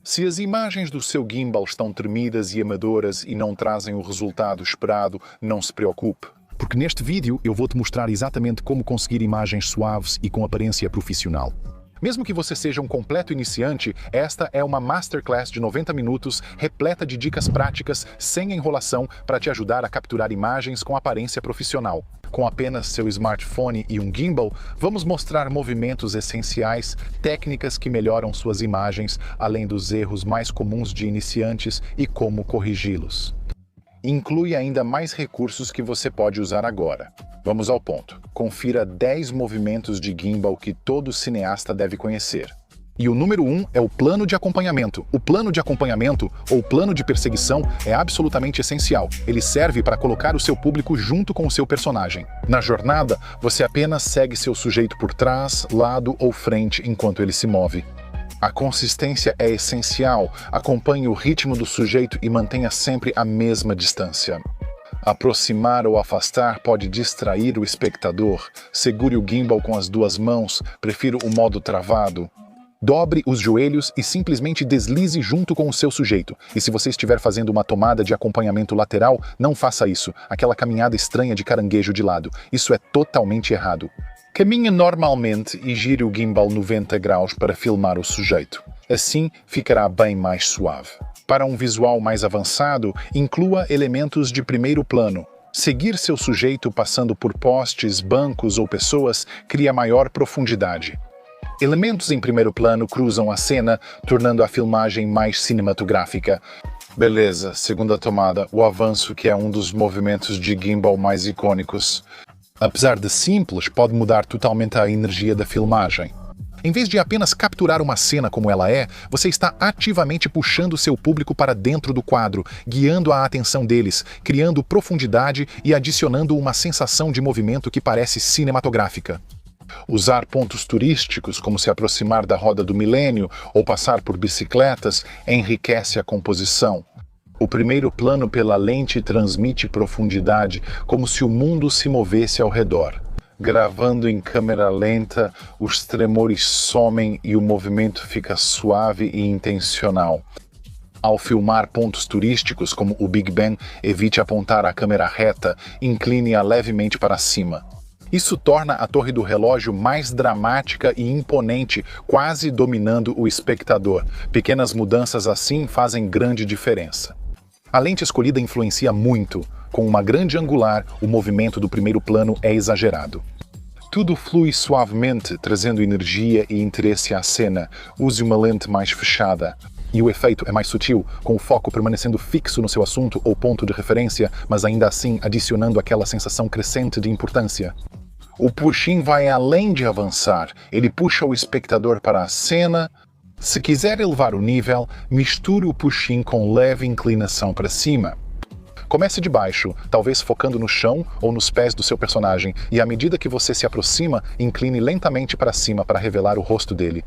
Se as imagens do seu gimbal estão tremidas e amadoras e não trazem o resultado esperado, não se preocupe. Porque neste vídeo eu vou-te mostrar exatamente como conseguir imagens suaves e com aparência profissional. Mesmo que você seja um completo iniciante, esta é uma masterclass de 90 minutos repleta de dicas práticas, sem enrolação, para te ajudar a capturar imagens com aparência profissional. Com apenas seu smartphone e um gimbal, vamos mostrar movimentos essenciais, técnicas que melhoram suas imagens, além dos erros mais comuns de iniciantes e como corrigi-los. Inclui ainda mais recursos que você pode usar agora. Vamos ao ponto. Confira 10 movimentos de gimbal que todo cineasta deve conhecer. E o número 1 é o plano de acompanhamento. O plano de acompanhamento, ou plano de perseguição, é absolutamente essencial. Ele serve para colocar o seu público junto com o seu personagem. Na jornada, você apenas segue seu sujeito por trás, lado ou frente enquanto ele se move. A consistência é essencial. Acompanhe o ritmo do sujeito e mantenha sempre a mesma distância. Aproximar ou afastar pode distrair o espectador. Segure o gimbal com as duas mãos, prefiro o modo travado. Dobre os joelhos e simplesmente deslize junto com o seu sujeito. E se você estiver fazendo uma tomada de acompanhamento lateral, não faça isso, aquela caminhada estranha de caranguejo de lado. Isso é totalmente errado. Caminhe normalmente e gire o gimbal 90 graus para filmar o sujeito. Assim, ficará bem mais suave. Para um visual mais avançado, inclua elementos de primeiro plano. Seguir seu sujeito passando por postes, bancos ou pessoas cria maior profundidade. Elementos em primeiro plano cruzam a cena, tornando a filmagem mais cinematográfica. Beleza, segunda tomada, o avanço, que é um dos movimentos de gimbal mais icônicos. Apesar de simples, pode mudar totalmente a energia da filmagem. Em vez de apenas capturar uma cena como ela é, você está ativamente puxando seu público para dentro do quadro, guiando a atenção deles, criando profundidade e adicionando uma sensação de movimento que parece cinematográfica. Usar pontos turísticos, como se aproximar da roda do milênio ou passar por bicicletas, enriquece a composição. O primeiro plano pela lente transmite profundidade, como se o mundo se movesse ao redor. Gravando em câmera lenta, os tremores somem e o movimento fica suave e intencional. Ao filmar pontos turísticos, como o Big Ben, evite apontar a câmera reta, incline-a levemente para cima. Isso torna a torre do relógio mais dramática e imponente, quase dominando o espectador. Pequenas mudanças assim fazem grande diferença. A lente escolhida influencia muito. Com uma grande angular, o movimento do primeiro plano é exagerado. Tudo flui suavemente, trazendo energia e interesse à cena. Use uma lente mais fechada. E o efeito é mais sutil, com o foco permanecendo fixo no seu assunto ou ponto de referência, mas ainda assim adicionando aquela sensação crescente de importância. O push-in vai além de avançar. Ele puxa o espectador para a cena. Se quiser elevar o nível, misture o push-in com leve inclinação para cima. Comece de baixo, talvez focando no chão ou nos pés do seu personagem, e à medida que você se aproxima, incline lentamente para cima para revelar o rosto dele.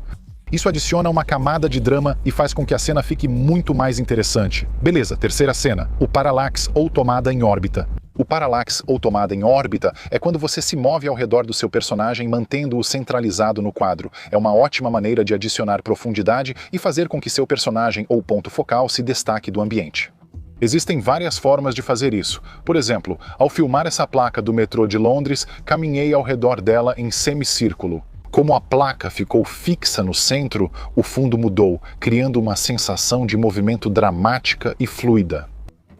Isso adiciona uma camada de drama e faz com que a cena fique muito mais interessante. Beleza, terceira cena, o parallax ou tomada em órbita. O parallax ou tomada em órbita é quando você se move ao redor do seu personagem mantendo-o centralizado no quadro. É uma ótima maneira de adicionar profundidade e fazer com que seu personagem ou ponto focal se destaque do ambiente. Existem várias formas de fazer isso. Por exemplo, ao filmar essa placa do metrô de Londres, caminhei ao redor dela em semicírculo. Como a placa ficou fixa no centro, o fundo mudou, criando uma sensação de movimento dramática e fluida.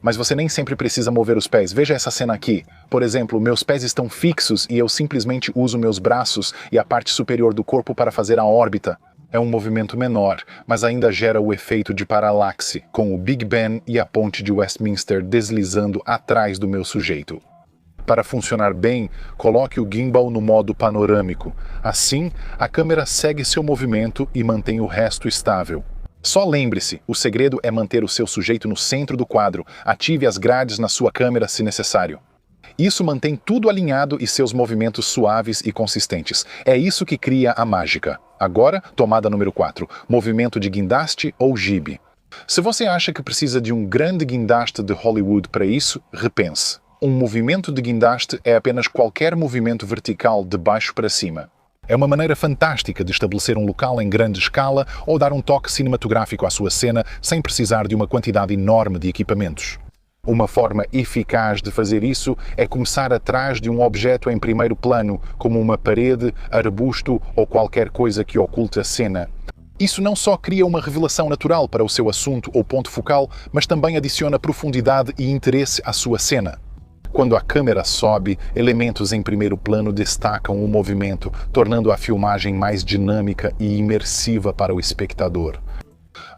Mas você nem sempre precisa mover os pés. Veja essa cena aqui. Por exemplo, meus pés estão fixos e eu simplesmente uso meus braços e a parte superior do corpo para fazer a órbita. É um movimento menor, mas ainda gera o efeito de paralaxe, com o Big Ben e a ponte de Westminster deslizando atrás do meu sujeito. Para funcionar bem, coloque o gimbal no modo panorâmico. Assim, a câmera segue seu movimento e mantém o resto estável. Só lembre-se, o segredo é manter o seu sujeito no centro do quadro. Ative as grades na sua câmera se necessário. Isso mantém tudo alinhado e seus movimentos suaves e consistentes. É isso que cria a mágica. Agora, tomada número 4, movimento de guindaste ou jibe. Se você acha que precisa de um grande guindaste de Hollywood para isso, repense. Um movimento de guindaste é apenas qualquer movimento vertical de baixo para cima. É uma maneira fantástica de estabelecer um local em grande escala ou dar um toque cinematográfico à sua cena sem precisar de uma quantidade enorme de equipamentos. Uma forma eficaz de fazer isso é começar atrás de um objeto em primeiro plano, como uma parede, arbusto ou qualquer coisa que oculte a cena. Isso não só cria uma revelação natural para o seu assunto ou ponto focal, mas também adiciona profundidade e interesse à sua cena. Quando a câmera sobe, elementos em primeiro plano destacam o movimento, tornando a filmagem mais dinâmica e imersiva para o espectador.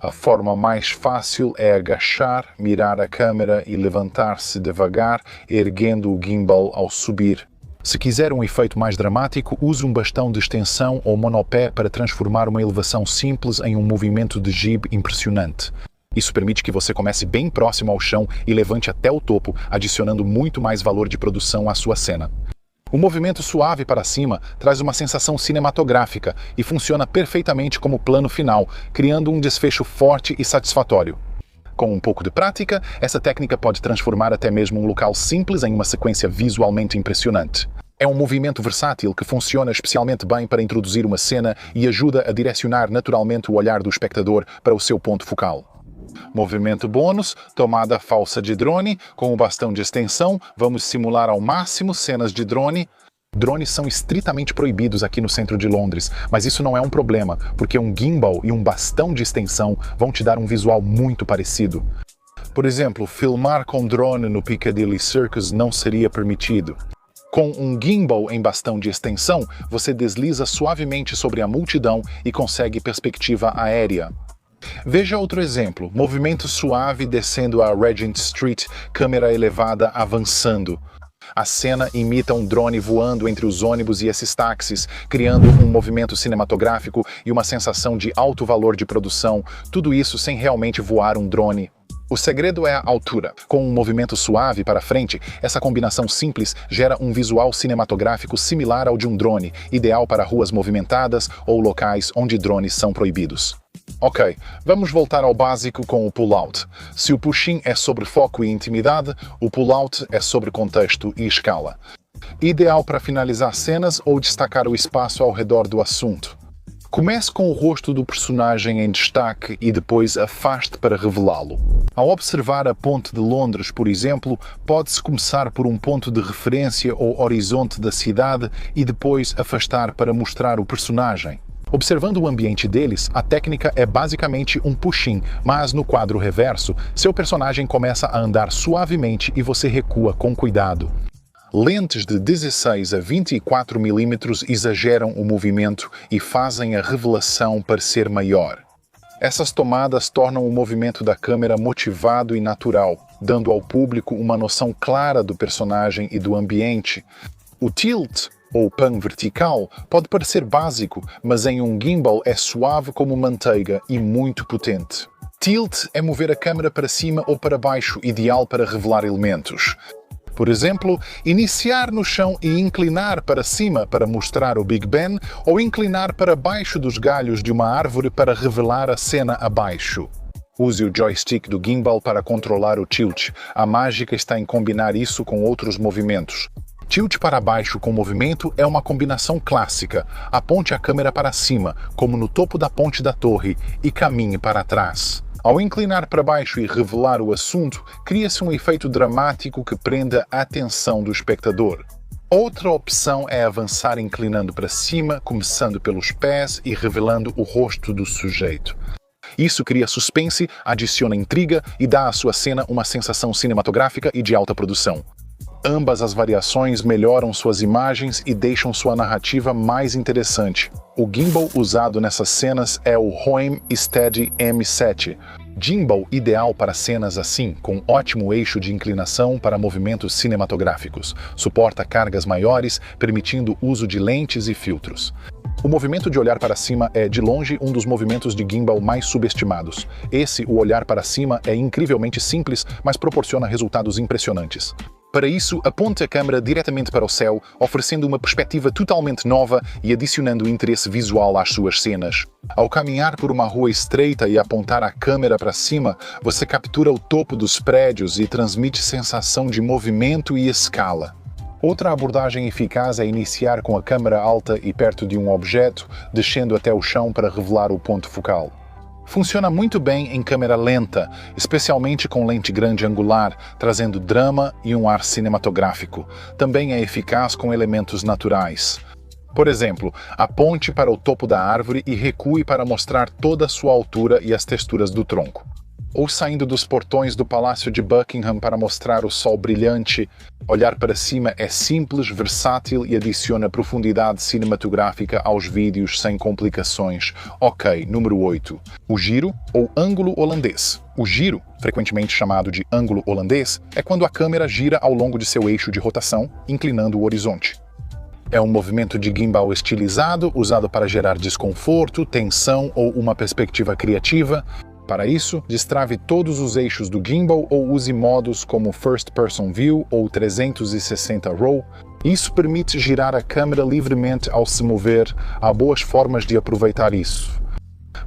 A forma mais fácil é agachar, mirar a câmera e levantar-se devagar, erguendo o gimbal ao subir. Se quiser um efeito mais dramático, use um bastão de extensão ou monopé para transformar uma elevação simples em um movimento de jib impressionante. Isso permite que você comece bem próximo ao chão e levante até o topo, adicionando muito mais valor de produção à sua cena. O movimento suave para cima traz uma sensação cinematográfica e funciona perfeitamente como plano final, criando um desfecho forte e satisfatório. Com um pouco de prática, essa técnica pode transformar até mesmo um local simples em uma sequência visualmente impressionante. É um movimento versátil que funciona especialmente bem para introduzir uma cena e ajuda a direcionar naturalmente o olhar do espectador para o seu ponto focal. Movimento bônus, tomada falsa de drone. Com o bastão de extensão, vamos simular ao máximo cenas de drone. Drones são estritamente proibidos aqui no centro de Londres, mas isso não é um problema, porque um gimbal e um bastão de extensão vão te dar um visual muito parecido. Por exemplo, filmar com drone no Piccadilly Circus não seria permitido. Com um gimbal em bastão de extensão, você desliza suavemente sobre a multidão e consegue perspectiva aérea. Veja outro exemplo, movimento suave descendo a Regent Street, câmera elevada avançando. A cena imita um drone voando entre os ônibus e esses táxis, criando um movimento cinematográfico e uma sensação de alto valor de produção, tudo isso sem realmente voar um drone. O segredo é a altura. Com um movimento suave para frente, essa combinação simples gera um visual cinematográfico similar ao de um drone, ideal para ruas movimentadas ou locais onde drones são proibidos. Ok, vamos voltar ao básico com o pull-out. Se o push-in é sobre foco e intimidade, o pull-out é sobre contexto e escala. Ideal para finalizar cenas ou destacar o espaço ao redor do assunto. Comece com o rosto do personagem em destaque e depois afaste para revelá-lo. Ao observar a Ponte de Londres, por exemplo, pode-se começar por um ponto de referência ou horizonte da cidade e depois afastar para mostrar o personagem. Observando o ambiente deles, a técnica é basicamente um push-in, mas no quadro reverso, seu personagem começa a andar suavemente e você recua com cuidado. Lentes de 16 a 24 mm exageram o movimento e fazem a revelação parecer maior. Essas tomadas tornam o movimento da câmera motivado e natural, dando ao público uma noção clara do personagem e do ambiente. O tilt, ou pan vertical, pode parecer básico, mas em um gimbal é suave como manteiga e muito potente. Tilt é mover a câmera para cima ou para baixo, ideal para revelar elementos. Por exemplo, iniciar no chão e inclinar para cima para mostrar o Big Ben, ou inclinar para baixo dos galhos de uma árvore para revelar a cena abaixo. Use o joystick do gimbal para controlar o tilt. A mágica está em combinar isso com outros movimentos. Tilt para baixo com movimento é uma combinação clássica. Aponte a câmera para cima, como no topo da ponte da torre, e caminhe para trás. Ao inclinar para baixo e revelar o assunto, cria-se um efeito dramático que prenda a atenção do espectador. Outra opção é avançar inclinando para cima, começando pelos pés e revelando o rosto do sujeito. Isso cria suspense, adiciona intriga e dá à sua cena uma sensação cinematográfica e de alta produção. Ambas as variações melhoram suas imagens e deixam sua narrativa mais interessante. O gimbal usado nessas cenas é o Hohem Steady M7. Gimbal ideal para cenas assim, com ótimo eixo de inclinação para movimentos cinematográficos. Suporta cargas maiores, permitindo uso de lentes e filtros. O movimento de olhar para cima é, de longe, um dos movimentos de gimbal mais subestimados. O olhar para cima, é incrivelmente simples, mas proporciona resultados impressionantes. Para isso, aponte a câmera diretamente para o céu, oferecendo uma perspectiva totalmente nova e adicionando interesse visual às suas cenas. Ao caminhar por uma rua estreita e apontar a câmera para cima, você captura o topo dos prédios e transmite sensação de movimento e escala. Outra abordagem eficaz é iniciar com a câmera alta e perto de um objeto, descendo até o chão para revelar o ponto focal. Funciona muito bem em câmera lenta, especialmente com lente grande angular, trazendo drama e um ar cinematográfico. Também é eficaz com elementos naturais. Por exemplo, aponte para o topo da árvore e recue para mostrar toda a sua altura e as texturas do tronco. Ou saindo dos portões do Palácio de Buckingham para mostrar o sol brilhante. Olhar para cima é simples, versátil e adiciona profundidade cinematográfica aos vídeos sem complicações. Ok, número 8. O giro ou ângulo holandês. O giro, frequentemente chamado de ângulo holandês, é quando a câmera gira ao longo de seu eixo de rotação, inclinando o horizonte. É um movimento de gimbal estilizado, usado para gerar desconforto, tensão ou uma perspectiva criativa. Para isso, destrave todos os eixos do gimbal ou use modos como First Person View ou 360 RAW. Isso permite girar a câmera livremente ao se mover. Há boas formas de aproveitar isso.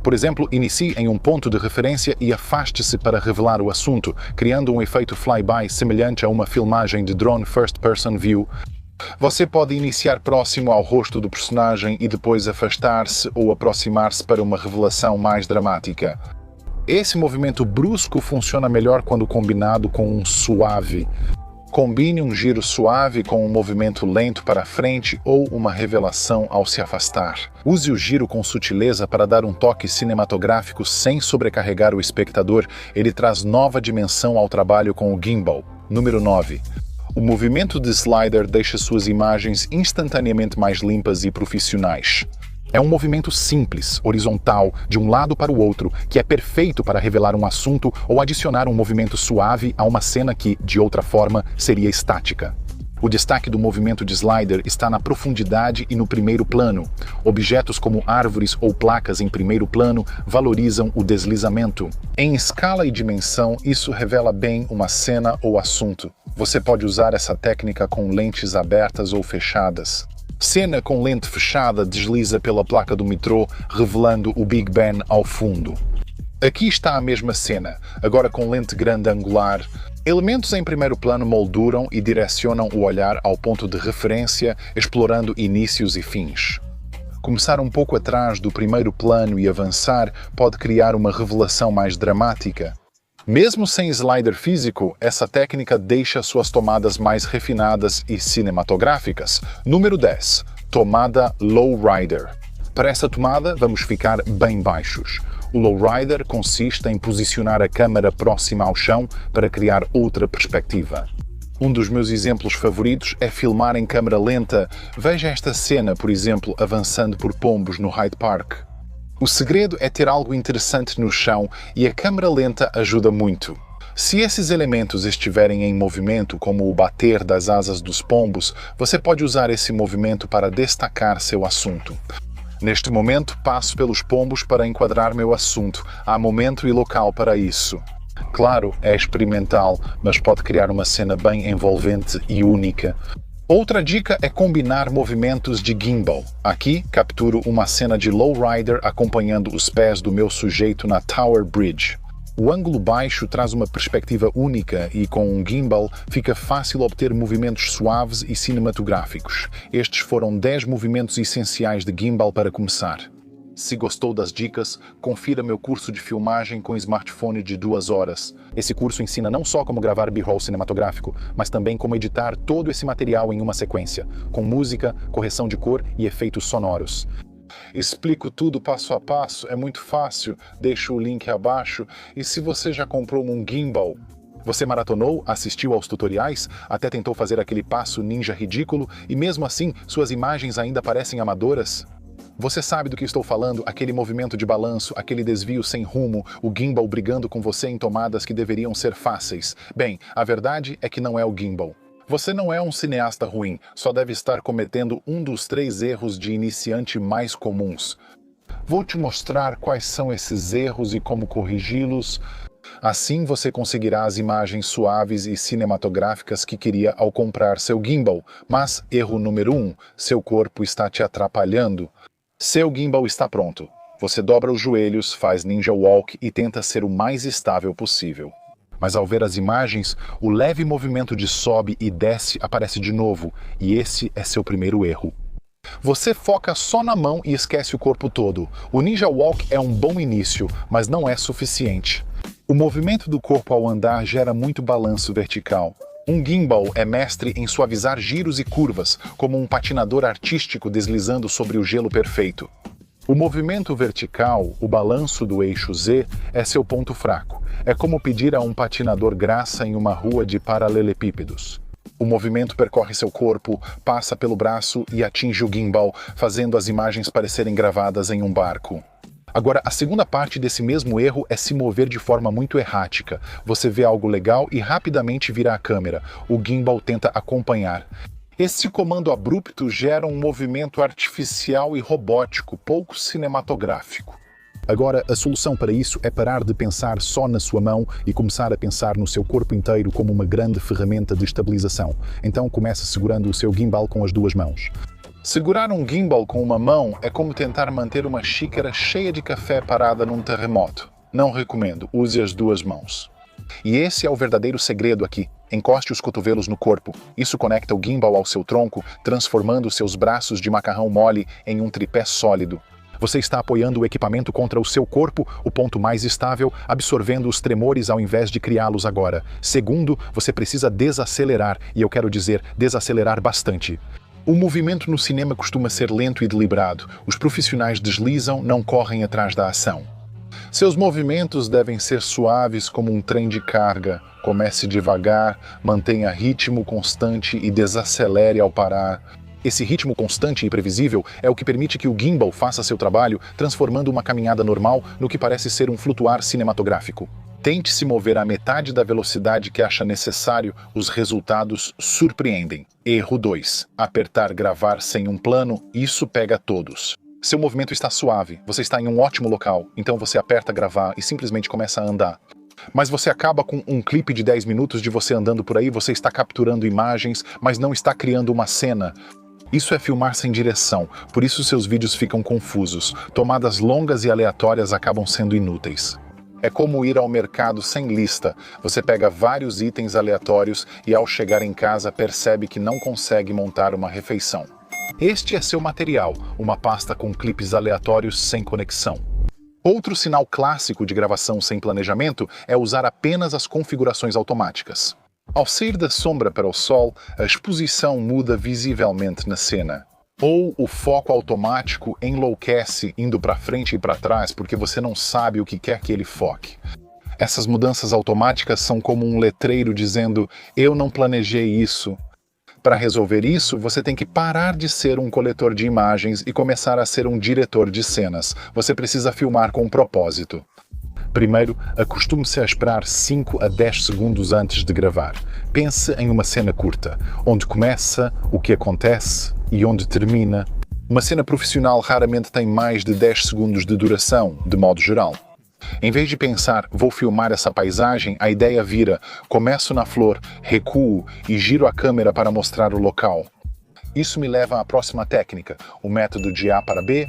Por exemplo, inicie em um ponto de referência e afaste-se para revelar o assunto, criando um efeito flyby semelhante a uma filmagem de drone First Person View. Você pode iniciar próximo ao rosto do personagem e depois afastar-se ou aproximar-se para uma revelação mais dramática. Esse movimento brusco funciona melhor quando combinado com um suave. Combine um giro suave com um movimento lento para frente ou uma revelação ao se afastar. Use o giro com sutileza para dar um toque cinematográfico sem sobrecarregar o espectador. Ele traz nova dimensão ao trabalho com o gimbal. Número 9. O movimento de slider deixa suas imagens instantaneamente mais limpas e profissionais. É um movimento simples, horizontal, de um lado para o outro, que é perfeito para revelar um assunto ou adicionar um movimento suave a uma cena que, de outra forma, seria estática. O destaque do movimento de slider está na profundidade e no primeiro plano. Objetos como árvores ou placas em primeiro plano valorizam o deslizamento. Em escala e dimensão, isso revela bem uma cena ou assunto. Você pode usar essa técnica com lentes abertas ou fechadas. Cena com lente fechada desliza pela placa do metrô, revelando o Big Ben ao fundo. Aqui está a mesma cena, agora com lente grande angular. Elementos em primeiro plano molduram e direcionam o olhar ao ponto de referência, explorando inícios e fins. Começar um pouco atrás do primeiro plano e avançar pode criar uma revelação mais dramática. Mesmo sem slider físico, essa técnica deixa suas tomadas mais refinadas e cinematográficas. Número 10. Tomada Lowrider. Para essa tomada, vamos ficar bem baixos. O lowrider consiste em posicionar a câmera próxima ao chão para criar outra perspectiva. Um dos meus exemplos favoritos é filmar em câmera lenta. Veja esta cena, por exemplo, avançando por pombos no Hyde Park. O segredo é ter algo interessante no chão e a câmera lenta ajuda muito. Se esses elementos estiverem em movimento, como o bater das asas dos pombos, você pode usar esse movimento para destacar seu assunto. Neste momento, passo pelos pombos para enquadrar meu assunto. Há momento e local para isso. Claro, é experimental, mas pode criar uma cena bem envolvente e única. Outra dica é combinar movimentos de gimbal. Aqui, capturo uma cena de lowrider acompanhando os pés do meu sujeito na Tower Bridge. O ângulo baixo traz uma perspectiva única e, com um gimbal, fica fácil obter movimentos suaves e cinematográficos. Estes foram 10 movimentos essenciais de gimbal para começar. Se gostou das dicas, confira meu curso de filmagem com smartphone de 2 horas. Esse curso ensina não só como gravar B-roll cinematográfico, mas também como editar todo esse material em uma sequência, com música, correção de cor e efeitos sonoros. Explico tudo passo a passo, é muito fácil, deixo o link abaixo. E se você já comprou um gimbal, você maratonou, assistiu aos tutoriais, até tentou fazer aquele passo ninja ridículo e mesmo assim suas imagens ainda parecem amadoras? Você sabe do que estou falando, aquele movimento de balanço, aquele desvio sem rumo, o gimbal brigando com você em tomadas que deveriam ser fáceis. Bem, a verdade é que não é o gimbal. Você não é um cineasta ruim, só deve estar cometendo um dos 3 erros de iniciante mais comuns. Vou te mostrar quais são esses erros e como corrigi-los. Assim você conseguirá as imagens suaves e cinematográficas que queria ao comprar seu gimbal. Mas erro número 1, seu corpo está te atrapalhando. Seu gimbal está pronto. Você dobra os joelhos, faz ninja walk e tenta ser o mais estável possível. Mas ao ver as imagens, o leve movimento de sobe e desce aparece de novo, e esse é seu primeiro erro. Você foca só na mão e esquece o corpo todo. O Ninja Walk é um bom início, mas não é suficiente. O movimento do corpo ao andar gera muito balanço vertical. Um gimbal é mestre em suavizar giros e curvas, como um patinador artístico deslizando sobre o gelo perfeito. O movimento vertical, o balanço do eixo Z, é seu ponto fraco. É como pedir a um patinador graça em uma rua de paralelepípedos. O movimento percorre seu corpo, passa pelo braço e atinge o gimbal, fazendo as imagens parecerem gravadas em um barco. Agora, a segunda parte desse mesmo erro é se mover de forma muito errática. Você vê algo legal e rapidamente vira a câmera. O gimbal tenta acompanhar. Esse comando abrupto gera um movimento artificial e robótico, pouco cinematográfico. Agora, a solução para isso é parar de pensar só na sua mão e começar a pensar no seu corpo inteiro como uma grande ferramenta de estabilização. Então, comece segurando o seu gimbal com as duas mãos. Segurar um gimbal com uma mão é como tentar manter uma xícara cheia de café parada num terremoto. Não recomendo, use as duas mãos. E esse é o verdadeiro segredo aqui. Encoste os cotovelos no corpo. Isso conecta o gimbal ao seu tronco, transformando seus braços de macarrão mole em um tripé sólido. Você está apoiando o equipamento contra o seu corpo, o ponto mais estável, absorvendo os tremores ao invés de criá-los agora. Segundo, você precisa desacelerar, e eu quero dizer desacelerar bastante. O movimento no cinema costuma ser lento e deliberado. Os profissionais deslizam, não correm atrás da ação. Seus movimentos devem ser suaves como um trem de carga. Comece devagar, mantenha ritmo constante e desacelere ao parar. Esse ritmo constante e previsível é o que permite que o gimbal faça seu trabalho, transformando uma caminhada normal no que parece ser um flutuar cinematográfico. Tente se mover à metade da velocidade que acha necessário, os resultados surpreendem. Erro 2. Apertar gravar sem um plano, isso pega todos. Seu movimento está suave, você está em um ótimo local, então você aperta gravar e simplesmente começa a andar. Mas você acaba com um clipe de 10 minutos de você andando por aí, você está capturando imagens, mas não está criando uma cena. Isso é filmar sem direção, por isso seus vídeos ficam confusos. Tomadas longas e aleatórias acabam sendo inúteis. É como ir ao mercado sem lista. Você pega vários itens aleatórios e ao chegar em casa percebe que não consegue montar uma refeição. Este é seu material, uma pasta com clipes aleatórios sem conexão. Outro sinal clássico de gravação sem planejamento é usar apenas as configurações automáticas. Ao sair da sombra para o sol, a exposição muda visivelmente na cena. Ou o foco automático enlouquece indo para frente e para trás porque você não sabe o que quer que ele foque. Essas mudanças automáticas são como um letreiro dizendo "eu não planejei isso". Para resolver isso, você tem que parar de ser um coletor de imagens e começar a ser um diretor de cenas. Você precisa filmar com um propósito. Primeiro, acostume-se a esperar 5 a 10 segundos antes de gravar. Pense em uma cena curta, onde começa, o que acontece e onde termina. Uma cena profissional raramente tem mais de 10 segundos de duração, de modo geral. Em vez de pensar, vou filmar essa paisagem, a ideia vira, começo na flor, recuo e giro a câmera para mostrar o local. Isso me leva à próxima técnica, o método de A para B.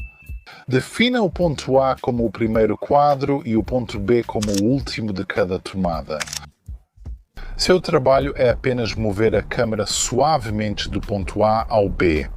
Defina o ponto A como o primeiro quadro e o ponto B como o último de cada tomada. Seu trabalho é apenas mover a câmera suavemente do ponto A ao B.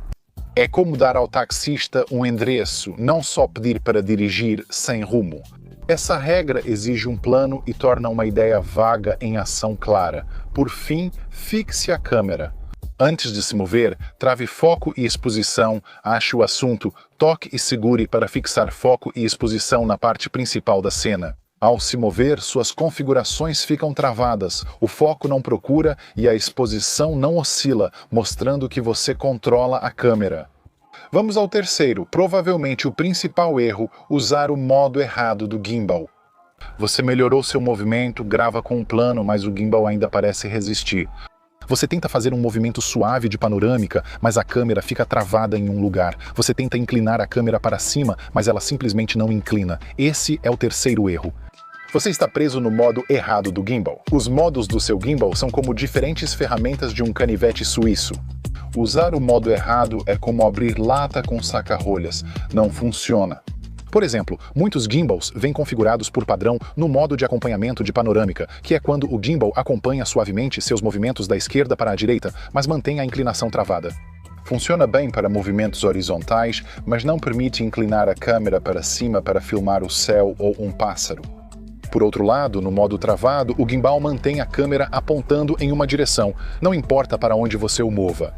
É como dar ao taxista um endereço, não só pedir para dirigir sem rumo. Essa regra exige um plano e torna uma ideia vaga em ação clara. Por fim, fixe a câmera. Antes de se mover, trave foco e exposição, ache o assunto, toque e segure para fixar foco e exposição na parte principal da cena. Ao se mover, suas configurações ficam travadas, o foco não procura e a exposição não oscila, mostrando que você controla a câmera. Vamos ao terceiro, provavelmente o principal erro, usar o modo errado do gimbal. Você melhorou seu movimento, grava com um plano, mas o gimbal ainda parece resistir. Você tenta fazer um movimento suave de panorâmica, mas a câmera fica travada em um lugar. Você tenta inclinar a câmera para cima, mas ela simplesmente não inclina. Esse é o terceiro erro. Você está preso no modo errado do gimbal. Os modos do seu gimbal são como diferentes ferramentas de um canivete suíço. Usar o modo errado é como abrir lata com saca-rolhas. Não funciona. Por exemplo, muitos gimbals vêm configurados por padrão no modo de acompanhamento de panorâmica, que é quando o gimbal acompanha suavemente seus movimentos da esquerda para a direita, mas mantém a inclinação travada. Funciona bem para movimentos horizontais, mas não permite inclinar a câmera para cima para filmar o céu ou um pássaro. Por outro lado, no modo travado, o gimbal mantém a câmera apontando em uma direção, não importa para onde você o mova.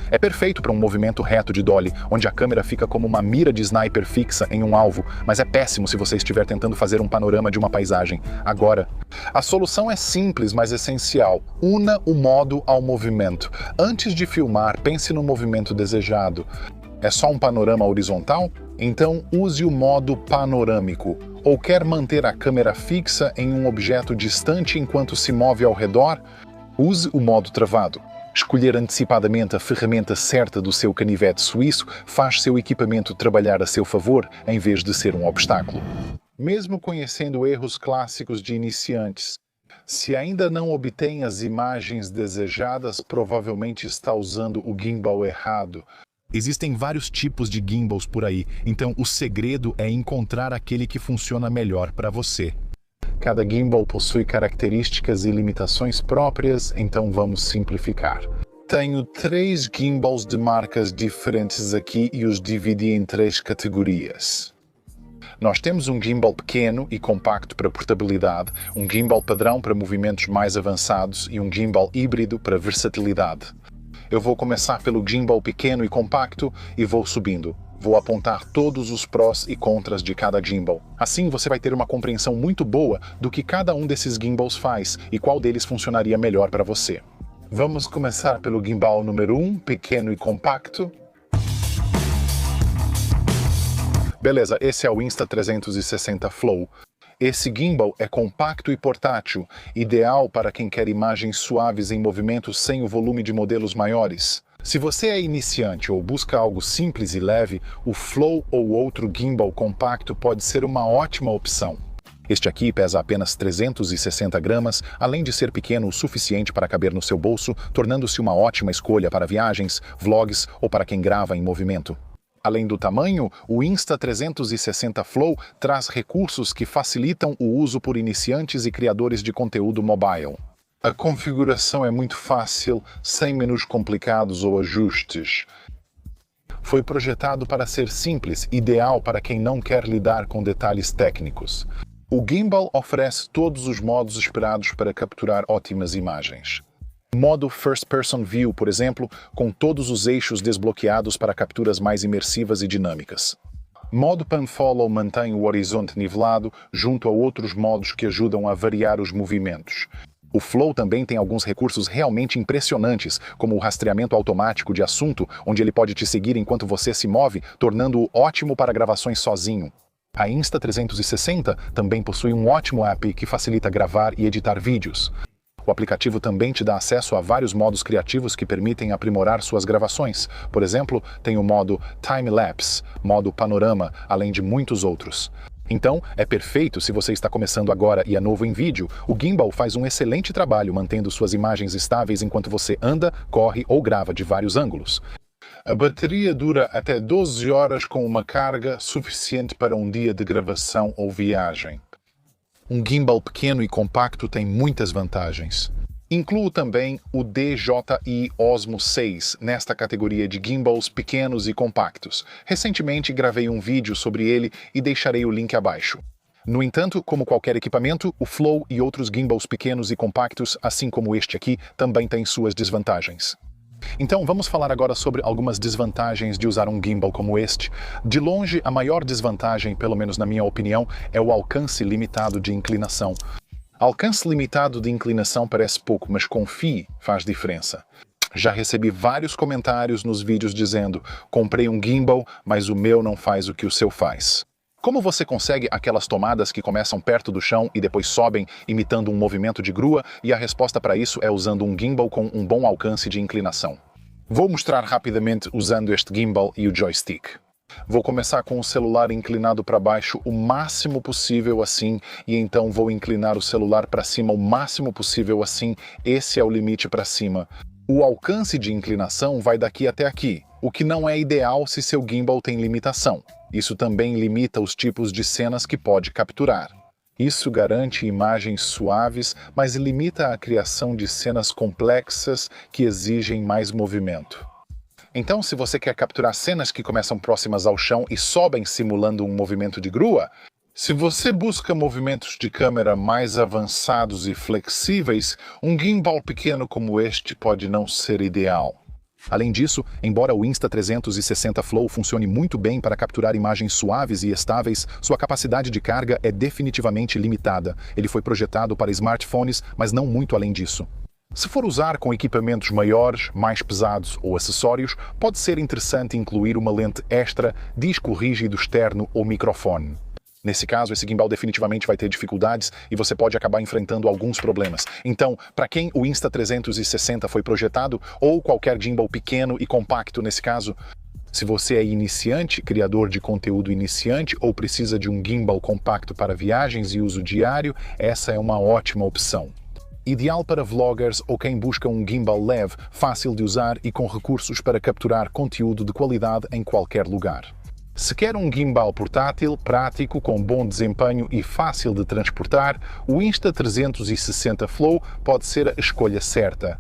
É perfeito para um movimento reto de dolly, onde a câmera fica como uma mira de sniper fixa em um alvo, mas é péssimo se você estiver tentando fazer um panorama de uma paisagem. Agora, a solução é simples, mas essencial. Una o modo ao movimento. Antes de filmar, pense no movimento desejado. É só um panorama horizontal? Então use o modo panorâmico. Ou quer manter a câmera fixa em um objeto distante enquanto se move ao redor? Use o modo travado. Escolher antecipadamente a ferramenta certa do seu canivete suíço faz seu equipamento trabalhar a seu favor, em vez de ser um obstáculo. Mesmo conhecendo erros clássicos de iniciantes, se ainda não obtém as imagens desejadas, provavelmente está usando o gimbal errado. Existem vários tipos de gimbals por aí, então o segredo é encontrar aquele que funciona melhor para você. Cada gimbal possui características e limitações próprias, então vamos simplificar. Tenho 3 gimbals de marcas diferentes aqui e os dividi em 3 categorias. Nós temos um gimbal pequeno e compacto para portabilidade, um gimbal padrão para movimentos mais avançados e um gimbal híbrido para versatilidade. Eu vou começar pelo gimbal pequeno e compacto e vou subindo. Vou apontar todos os prós e contras de cada gimbal. Assim você vai ter uma compreensão muito boa do que cada um desses gimbals faz e qual deles funcionaria melhor para você. Vamos começar pelo gimbal número 1, pequeno e compacto. Beleza, esse é o Insta360 Flow. Esse gimbal é compacto e portátil, ideal para quem quer imagens suaves em movimento sem o volume de modelos maiores. Se você é iniciante ou busca algo simples e leve, o Flow ou outro gimbal compacto pode ser uma ótima opção. Este aqui pesa apenas 360 gramas, além de ser pequeno o suficiente para caber no seu bolso, tornando-se uma ótima escolha para viagens, vlogs ou para quem grava em movimento. Além do tamanho, o Insta360 Flow traz recursos que facilitam o uso por iniciantes e criadores de conteúdo mobile. A configuração é muito fácil, sem menus complicados ou ajustes. Foi projetado para ser simples, ideal para quem não quer lidar com detalhes técnicos. O gimbal oferece todos os modos esperados para capturar ótimas imagens. Modo First Person View, por exemplo, com todos os eixos desbloqueados para capturas mais imersivas e dinâmicas. Modo Pan Follow mantém o horizonte nivelado, junto a outros modos que ajudam a variar os movimentos. O Flow também tem alguns recursos realmente impressionantes, como o rastreamento automático de assunto, onde ele pode te seguir enquanto você se move, tornando-o ótimo para gravações sozinho. A Insta360 também possui um ótimo app que facilita gravar e editar vídeos. O aplicativo também te dá acesso a vários modos criativos que permitem aprimorar suas gravações. Por exemplo, tem o modo Time Lapse, modo panorama, além de muitos outros. Então, é perfeito se você está começando agora e é novo em vídeo. O gimbal faz um excelente trabalho mantendo suas imagens estáveis enquanto você anda, corre ou grava de vários ângulos. A bateria dura até 12 horas com uma carga suficiente para um dia de gravação ou viagem. Um gimbal pequeno e compacto tem muitas vantagens. Incluo também o DJI Osmo 6 nesta categoria de gimbals pequenos e compactos. Recentemente gravei um vídeo sobre ele e deixarei o link abaixo. No entanto, como qualquer equipamento, o Flow e outros gimbals pequenos e compactos, assim como este aqui, também têm suas desvantagens. Então vamos falar agora sobre algumas desvantagens de usar um gimbal como este. De longe, a maior desvantagem, pelo menos na minha opinião, é o alcance limitado de inclinação. Alcance limitado de inclinação parece pouco, mas confie, faz diferença. Já recebi vários comentários nos vídeos dizendo: comprei um gimbal, mas o meu não faz o que o seu faz. Como você consegue aquelas tomadas que começam perto do chão e depois sobem, imitando um movimento de grua? E a resposta para isso é usando um gimbal com um bom alcance de inclinação. Vou mostrar rapidamente usando este gimbal e o joystick. Vou começar com o celular inclinado para baixo o máximo possível assim, e então vou inclinar o celular para cima o máximo possível assim. Esse é o limite para cima. O alcance de inclinação vai daqui até aqui, o que não é ideal se seu gimbal tem limitação. Isso também limita os tipos de cenas que pode capturar. Isso garante imagens suaves, mas limita a criação de cenas complexas que exigem mais movimento. Então, se você quer capturar cenas que começam próximas ao chão e sobem simulando um movimento de grua, se você busca movimentos de câmera mais avançados e flexíveis, um gimbal pequeno como este pode não ser ideal. Além disso, embora o Insta360 Flow funcione muito bem para capturar imagens suaves e estáveis, sua capacidade de carga é definitivamente limitada. Ele foi projetado para smartphones, mas não muito além disso. Se for usar com equipamentos maiores, mais pesados ou acessórios, pode ser interessante incluir uma lente extra, disco rígido externo ou microfone. Nesse caso, esse gimbal definitivamente vai ter dificuldades e você pode acabar enfrentando alguns problemas. Então, para quem o Insta360 foi projetado, ou qualquer gimbal pequeno e compacto nesse caso, se você é iniciante, criador de conteúdo iniciante ou precisa de um gimbal compacto para viagens e uso diário, essa é uma ótima opção. Ideal para vloggers ou quem busca um gimbal leve, fácil de usar e com recursos para capturar conteúdo de qualidade em qualquer lugar. Se quer um gimbal portátil, prático, com bom desempenho e fácil de transportar, o Insta360 Flow pode ser a escolha certa.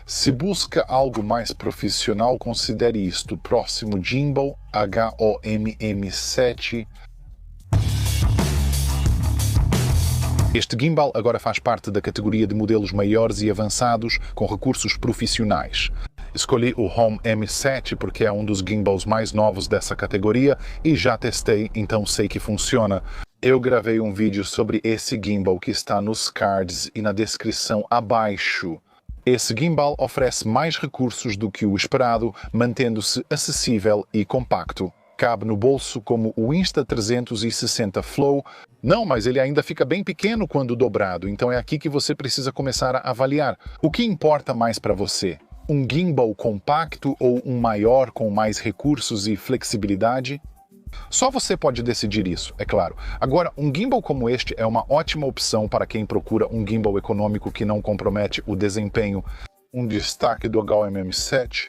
Se busca algo mais profissional, considere isto: próximo gimbal HOMM7. Este gimbal agora faz parte da categoria de modelos maiores e avançados com recursos profissionais. Escolhi o Home M7 porque é um dos gimbals mais novos dessa categoria e já testei, então sei que funciona. Eu gravei um vídeo sobre esse gimbal que está nos cards e na descrição abaixo. Esse gimbal oferece mais recursos do que o esperado, mantendo-se acessível e compacto. Cabe no bolso como o Insta360 Flow. Não, mas ele ainda fica bem pequeno quando dobrado, então é aqui que você precisa começar a avaliar. O que importa mais para você? Um gimbal compacto ou um maior com mais recursos e flexibilidade? Só você pode decidir isso, é claro. Agora, um gimbal como este é uma ótima opção para quem procura um gimbal econômico que não compromete o desempenho. Um destaque do HOMM7.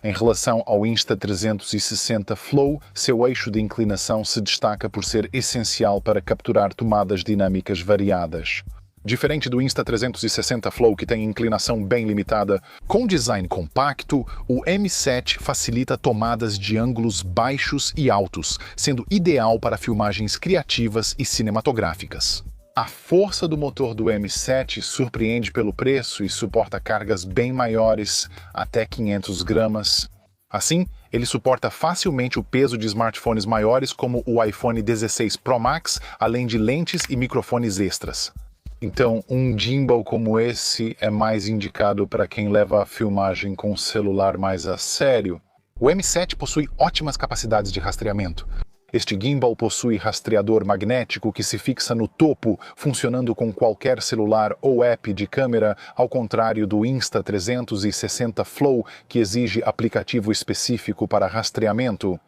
Em relação ao Insta360 Flow, seu eixo de inclinação se destaca por ser essencial para capturar tomadas dinâmicas variadas. Diferente do Insta360 Flow, que tem inclinação bem limitada, com design compacto, o M7 facilita tomadas de ângulos baixos e altos, sendo ideal para filmagens criativas e cinematográficas. A força do motor do M7 surpreende pelo preço e suporta cargas bem maiores, até 500 gramas. Assim, ele suporta facilmente o peso de smartphones maiores como o iPhone 16 Pro Max, além de lentes e microfones extras. Então, um gimbal como esse é mais indicado para quem leva a filmagem com o celular mais a sério. O M7 possui ótimas capacidades de rastreamento. Este gimbal possui rastreador magnético que se fixa no topo, funcionando com qualquer celular ou app de câmera, ao contrário do Insta360 Flow, que exige aplicativo específico para rastreamento.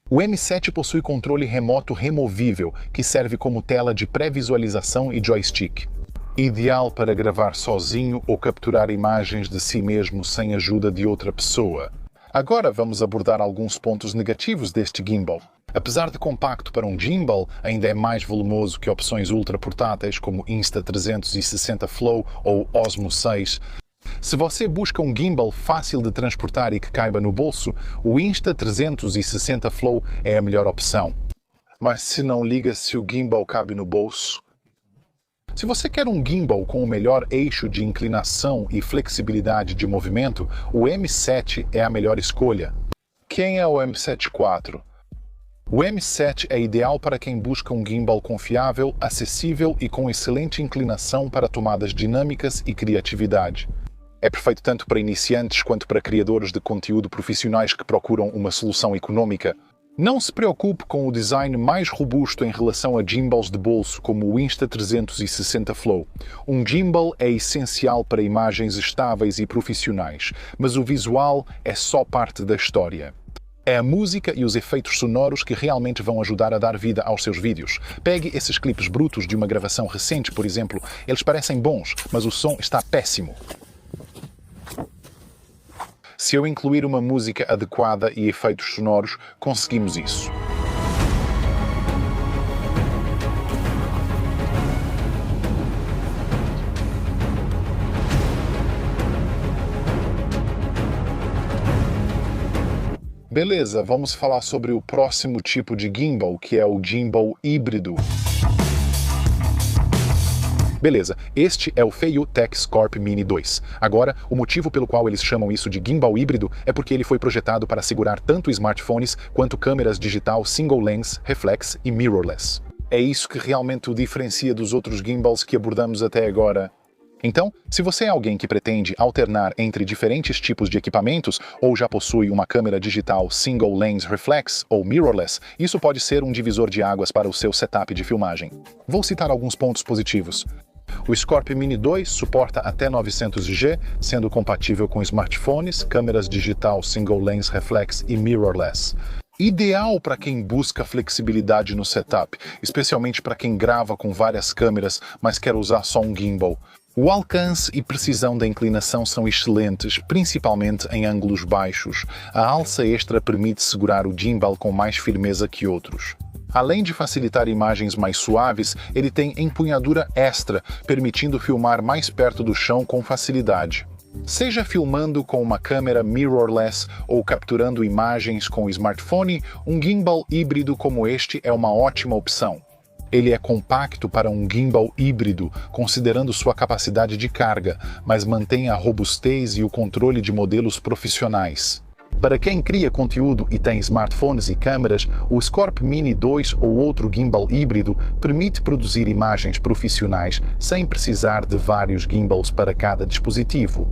O M7 possui controle remoto removível, que serve como tela de pré-visualização e joystick. Ideal para gravar sozinho ou capturar imagens de si mesmo sem ajuda de outra pessoa. Agora vamos abordar alguns pontos negativos deste gimbal. Apesar de compacto para um gimbal, ainda é mais volumoso que opções ultra portáteis como Insta360 Flow ou Osmo 6. Se você busca um gimbal fácil de transportar e que caiba no bolso, o Insta360 Flow é a melhor opção. Mas se não liga se o gimbal cabe no bolso? Se você quer um gimbal com o melhor eixo de inclinação e flexibilidade de movimento, o M7 é a melhor escolha. Quem é o M7 IV? O M7 é ideal para quem busca um gimbal confiável, acessível e com excelente inclinação para tomadas dinâmicas e criatividade. É perfeito tanto para iniciantes quanto para criadores de conteúdo profissionais que procuram uma solução econômica. Não se preocupe com o design mais robusto em relação a gimbals de bolso como o Insta360 Flow. Um gimbal é essencial para imagens estáveis e profissionais, mas o visual é só parte da história. É a música e os efeitos sonoros que realmente vão ajudar a dar vida aos seus vídeos. Pegue esses clipes brutos de uma gravação recente, por exemplo. Eles parecem bons, mas o som está péssimo. Se eu incluir uma música adequada e efeitos sonoros, conseguimos isso. Beleza, vamos falar sobre o próximo tipo de gimbal, que é o gimbal híbrido. Beleza, este é o Feiyu Tech Scorp Mini 2. Agora, o motivo pelo qual eles chamam isso de gimbal híbrido é porque ele foi projetado para segurar tanto smartphones quanto câmeras digital single lens, reflex e mirrorless. É isso que realmente o diferencia dos outros gimbals que abordamos até agora. Então, se você é alguém que pretende alternar entre diferentes tipos de equipamentos ou já possui uma câmera digital single lens reflex ou mirrorless, isso pode ser um divisor de águas para o seu setup de filmagem. Vou citar alguns pontos positivos. O Scorp Mini 2 suporta até 900G, sendo compatível com smartphones, câmeras digital single lens reflex e mirrorless. Ideal para quem busca flexibilidade no setup, especialmente para quem grava com várias câmeras, mas quer usar só um gimbal. O alcance e precisão da inclinação são excelentes, principalmente em ângulos baixos. A alça extra permite segurar o gimbal com mais firmeza que outros. Além de facilitar imagens mais suaves, ele tem empunhadura extra, permitindo filmar mais perto do chão com facilidade. Seja filmando com uma câmera mirrorless ou capturando imagens com o smartphone, um gimbal híbrido como este é uma ótima opção. Ele é compacto para um gimbal híbrido, considerando sua capacidade de carga, mas mantém a robustez e o controle de modelos profissionais. Para quem cria conteúdo e tem smartphones e câmeras, o Scorp Mini 2 ou outro gimbal híbrido permite produzir imagens profissionais sem precisar de vários gimbals para cada dispositivo.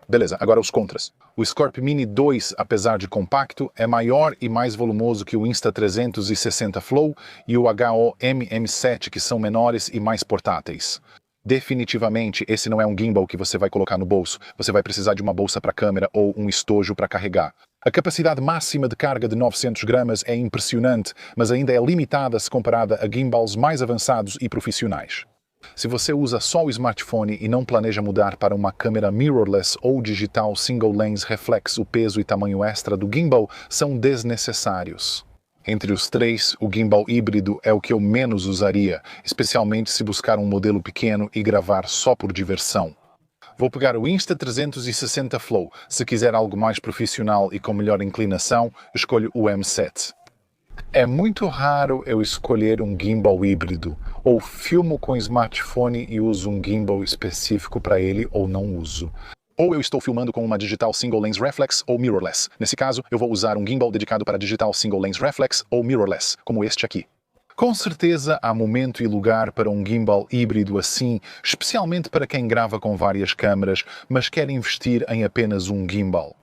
Beleza, agora os contras. O Scorp Mini 2, apesar de compacto, é maior e mais volumoso que o Insta360 Flow e o HO-M M7, que são menores e mais portáteis. Definitivamente, esse não é um gimbal que você vai colocar no bolso. Você vai precisar de uma bolsa para câmera ou um estojo para carregar. A capacidade máxima de carga de 900 gramas é impressionante, mas ainda é limitada se comparada a gimbals mais avançados e profissionais. Se você usa só o smartphone e não planeja mudar para uma câmera mirrorless ou digital single lens reflex, o peso e tamanho extra do gimbal são desnecessários. Entre os três, o gimbal híbrido é o que eu menos usaria, especialmente se buscar um modelo pequeno e gravar só por diversão. Vou pegar o Insta360 Flow. Se quiser algo mais profissional e com melhor inclinação, escolho o M7. É muito raro eu escolher um gimbal híbrido. Ou filmo com smartphone e uso um gimbal específico para ele ou não uso. Ou eu estou filmando com uma digital single lens reflex ou mirrorless. Nesse caso, eu vou usar um gimbal dedicado para digital single lens reflex ou mirrorless, como este aqui. Com certeza há momento e lugar para um gimbal híbrido assim, especialmente para quem grava com várias câmeras, mas quer investir em apenas um gimbal.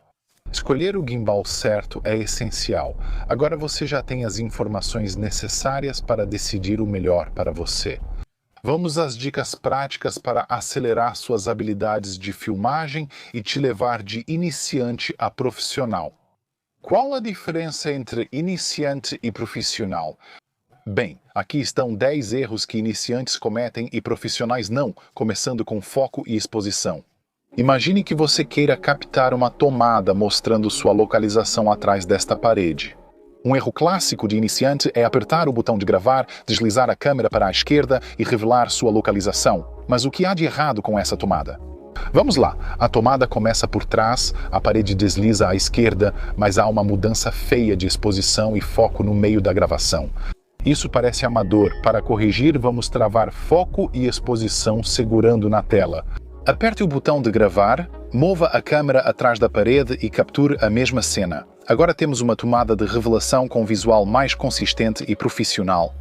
Escolher o gimbal certo é essencial. Agora você já tem as informações necessárias para decidir o melhor para você. Vamos às dicas práticas para acelerar suas habilidades de filmagem e te levar de iniciante a profissional. Qual a diferença entre iniciante e profissional? Bem, aqui estão 10 erros que iniciantes cometem e profissionais não, começando com foco e exposição. Imagine que você queira captar uma tomada mostrando sua localização atrás desta parede. Um erro clássico de iniciante é apertar o botão de gravar, deslizar a câmera para a esquerda e revelar sua localização. Mas o que há de errado com essa tomada? Vamos lá, a tomada começa por trás, a parede desliza à esquerda, mas há uma mudança feia de exposição e foco no meio da gravação. Isso parece amador. Para corrigir, vamos travar foco e exposição segurando na tela. Aperte o botão de gravar, mova a câmera atrás da parede e capture a mesma cena. Agora temos uma tomada de revelação com visual mais consistente e profissional.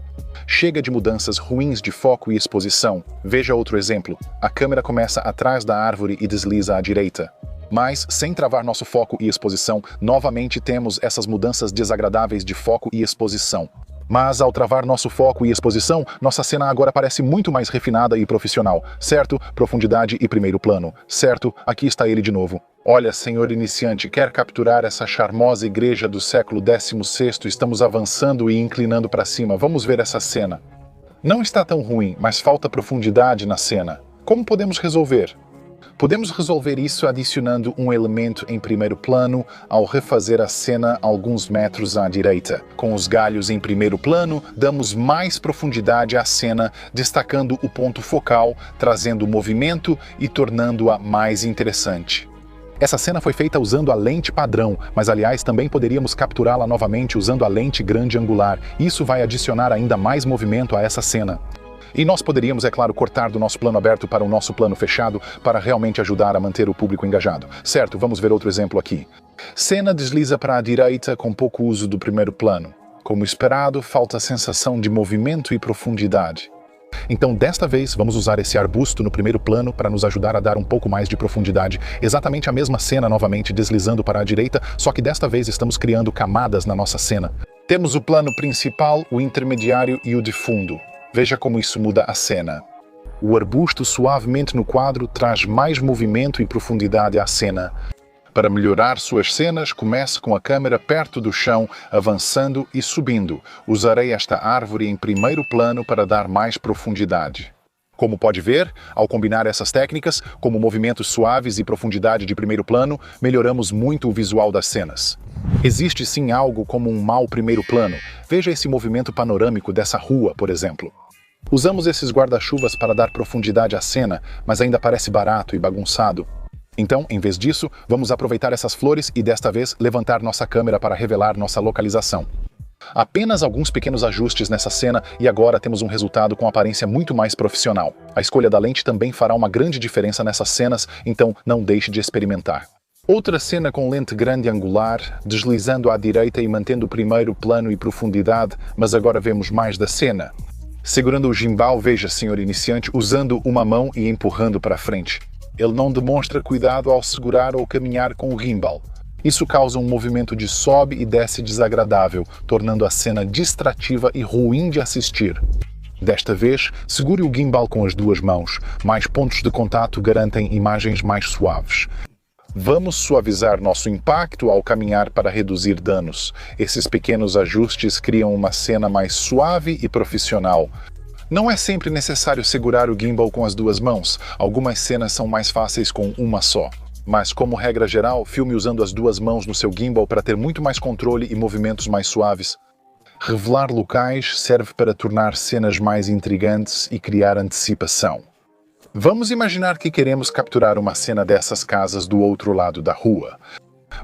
Chega de mudanças ruins de foco e exposição. Veja outro exemplo. A câmera começa atrás da árvore e desliza à direita. Mas, sem travar nosso foco e exposição, novamente temos essas mudanças desagradáveis de foco e exposição. Mas, ao travar nosso foco e exposição, nossa cena agora parece muito mais refinada e profissional. Certo? Profundidade e primeiro plano. Certo? Aqui está ele de novo. Olha, senhor iniciante, quer capturar essa charmosa igreja do século XVI? Estamos avançando e inclinando para cima. Vamos ver essa cena. Não está tão ruim, mas falta profundidade na cena. Como podemos resolver? Podemos resolver isso adicionando um elemento em primeiro plano ao refazer a cena alguns metros à direita. Com os galhos em primeiro plano, damos mais profundidade à cena, destacando o ponto focal, trazendo movimento e tornando-a mais interessante. Essa cena foi feita usando a lente padrão, mas aliás também poderíamos capturá-la novamente usando a lente grande angular. Isso vai adicionar ainda mais movimento a essa cena. E nós poderíamos, é claro, cortar do nosso plano aberto para o nosso plano fechado para realmente ajudar a manter o público engajado. Certo, vamos ver outro exemplo aqui. Cena desliza para a direita com pouco uso do primeiro plano. Como esperado, falta a sensação de movimento e profundidade. Então, desta vez, vamos usar esse arbusto no primeiro plano para nos ajudar a dar um pouco mais de profundidade. Exatamente a mesma cena novamente deslizando para a direita, só que desta vez estamos criando camadas na nossa cena. Temos o plano principal, o intermediário e o de fundo. Veja como isso muda a cena. O arbusto suavemente no quadro traz mais movimento e profundidade à cena. Para melhorar suas cenas, comece com a câmera perto do chão, avançando e subindo. Usarei esta árvore em primeiro plano para dar mais profundidade. Como pode ver, ao combinar essas técnicas, como movimentos suaves e profundidade de primeiro plano, melhoramos muito o visual das cenas. Existe sim algo como um mau primeiro plano. Veja esse movimento panorâmico dessa rua, por exemplo. Usamos esses guarda-chuvas para dar profundidade à cena, mas ainda parece barato e bagunçado. Então, em vez disso, vamos aproveitar essas flores e desta vez levantar nossa câmera para revelar nossa localização. Apenas alguns pequenos ajustes nessa cena e agora temos um resultado com aparência muito mais profissional. A escolha da lente também fará uma grande diferença nessas cenas, então não deixe de experimentar. Outra cena com lente grande angular, deslizando à direita e mantendo o primeiro plano e profundidade, mas agora vemos mais da cena. Segurando o gimbal, veja, senhor iniciante, usando uma mão e empurrando para frente. Ele não demonstra cuidado ao segurar ou caminhar com o gimbal. Isso causa um movimento de sobe e desce desagradável, tornando a cena distrativa e ruim de assistir. Desta vez, segure o gimbal com as duas mãos. Mais pontos de contato garantem imagens mais suaves. Vamos suavizar nosso impacto ao caminhar para reduzir danos. Esses pequenos ajustes criam uma cena mais suave e profissional. Não é sempre necessário segurar o gimbal com as duas mãos. Algumas cenas são mais fáceis com uma só. Mas, como regra geral, filme usando as duas mãos no seu gimbal para ter muito mais controle e movimentos mais suaves. Revelar locais serve para tornar cenas mais intrigantes e criar antecipação. Vamos imaginar que queremos capturar uma cena dessas casas do outro lado da rua.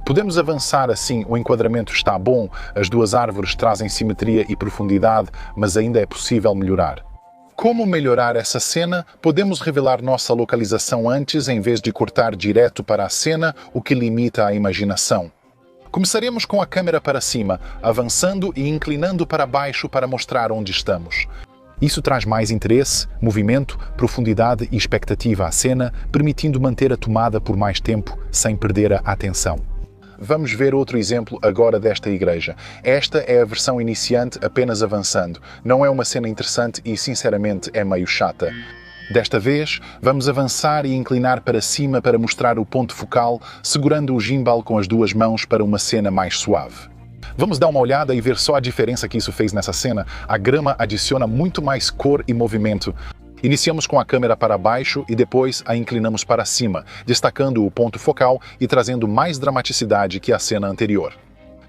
Podemos avançar assim, o enquadramento está bom, as duas árvores trazem simetria e profundidade, mas ainda é possível melhorar. Como melhorar essa cena? Podemos revelar nossa localização antes em vez de cortar direto para a cena, o que limita a imaginação. Começaremos com a câmera para cima, avançando e inclinando para baixo para mostrar onde estamos. Isso traz mais interesse, movimento, profundidade e expectativa à cena, permitindo manter a tomada por mais tempo, sem perder a atenção. Vamos ver outro exemplo agora desta igreja. Esta é a versão iniciante apenas avançando. Não é uma cena interessante e, sinceramente, é meio chata. Desta vez, vamos avançar e inclinar para cima para mostrar o ponto focal, segurando o gimbal com as duas mãos para uma cena mais suave. Vamos dar uma olhada e ver só a diferença que isso fez nessa cena. A grama adiciona muito mais cor e movimento. Iniciamos com a câmera para baixo e depois a inclinamos para cima, destacando o ponto focal e trazendo mais dramaticidade que a cena anterior.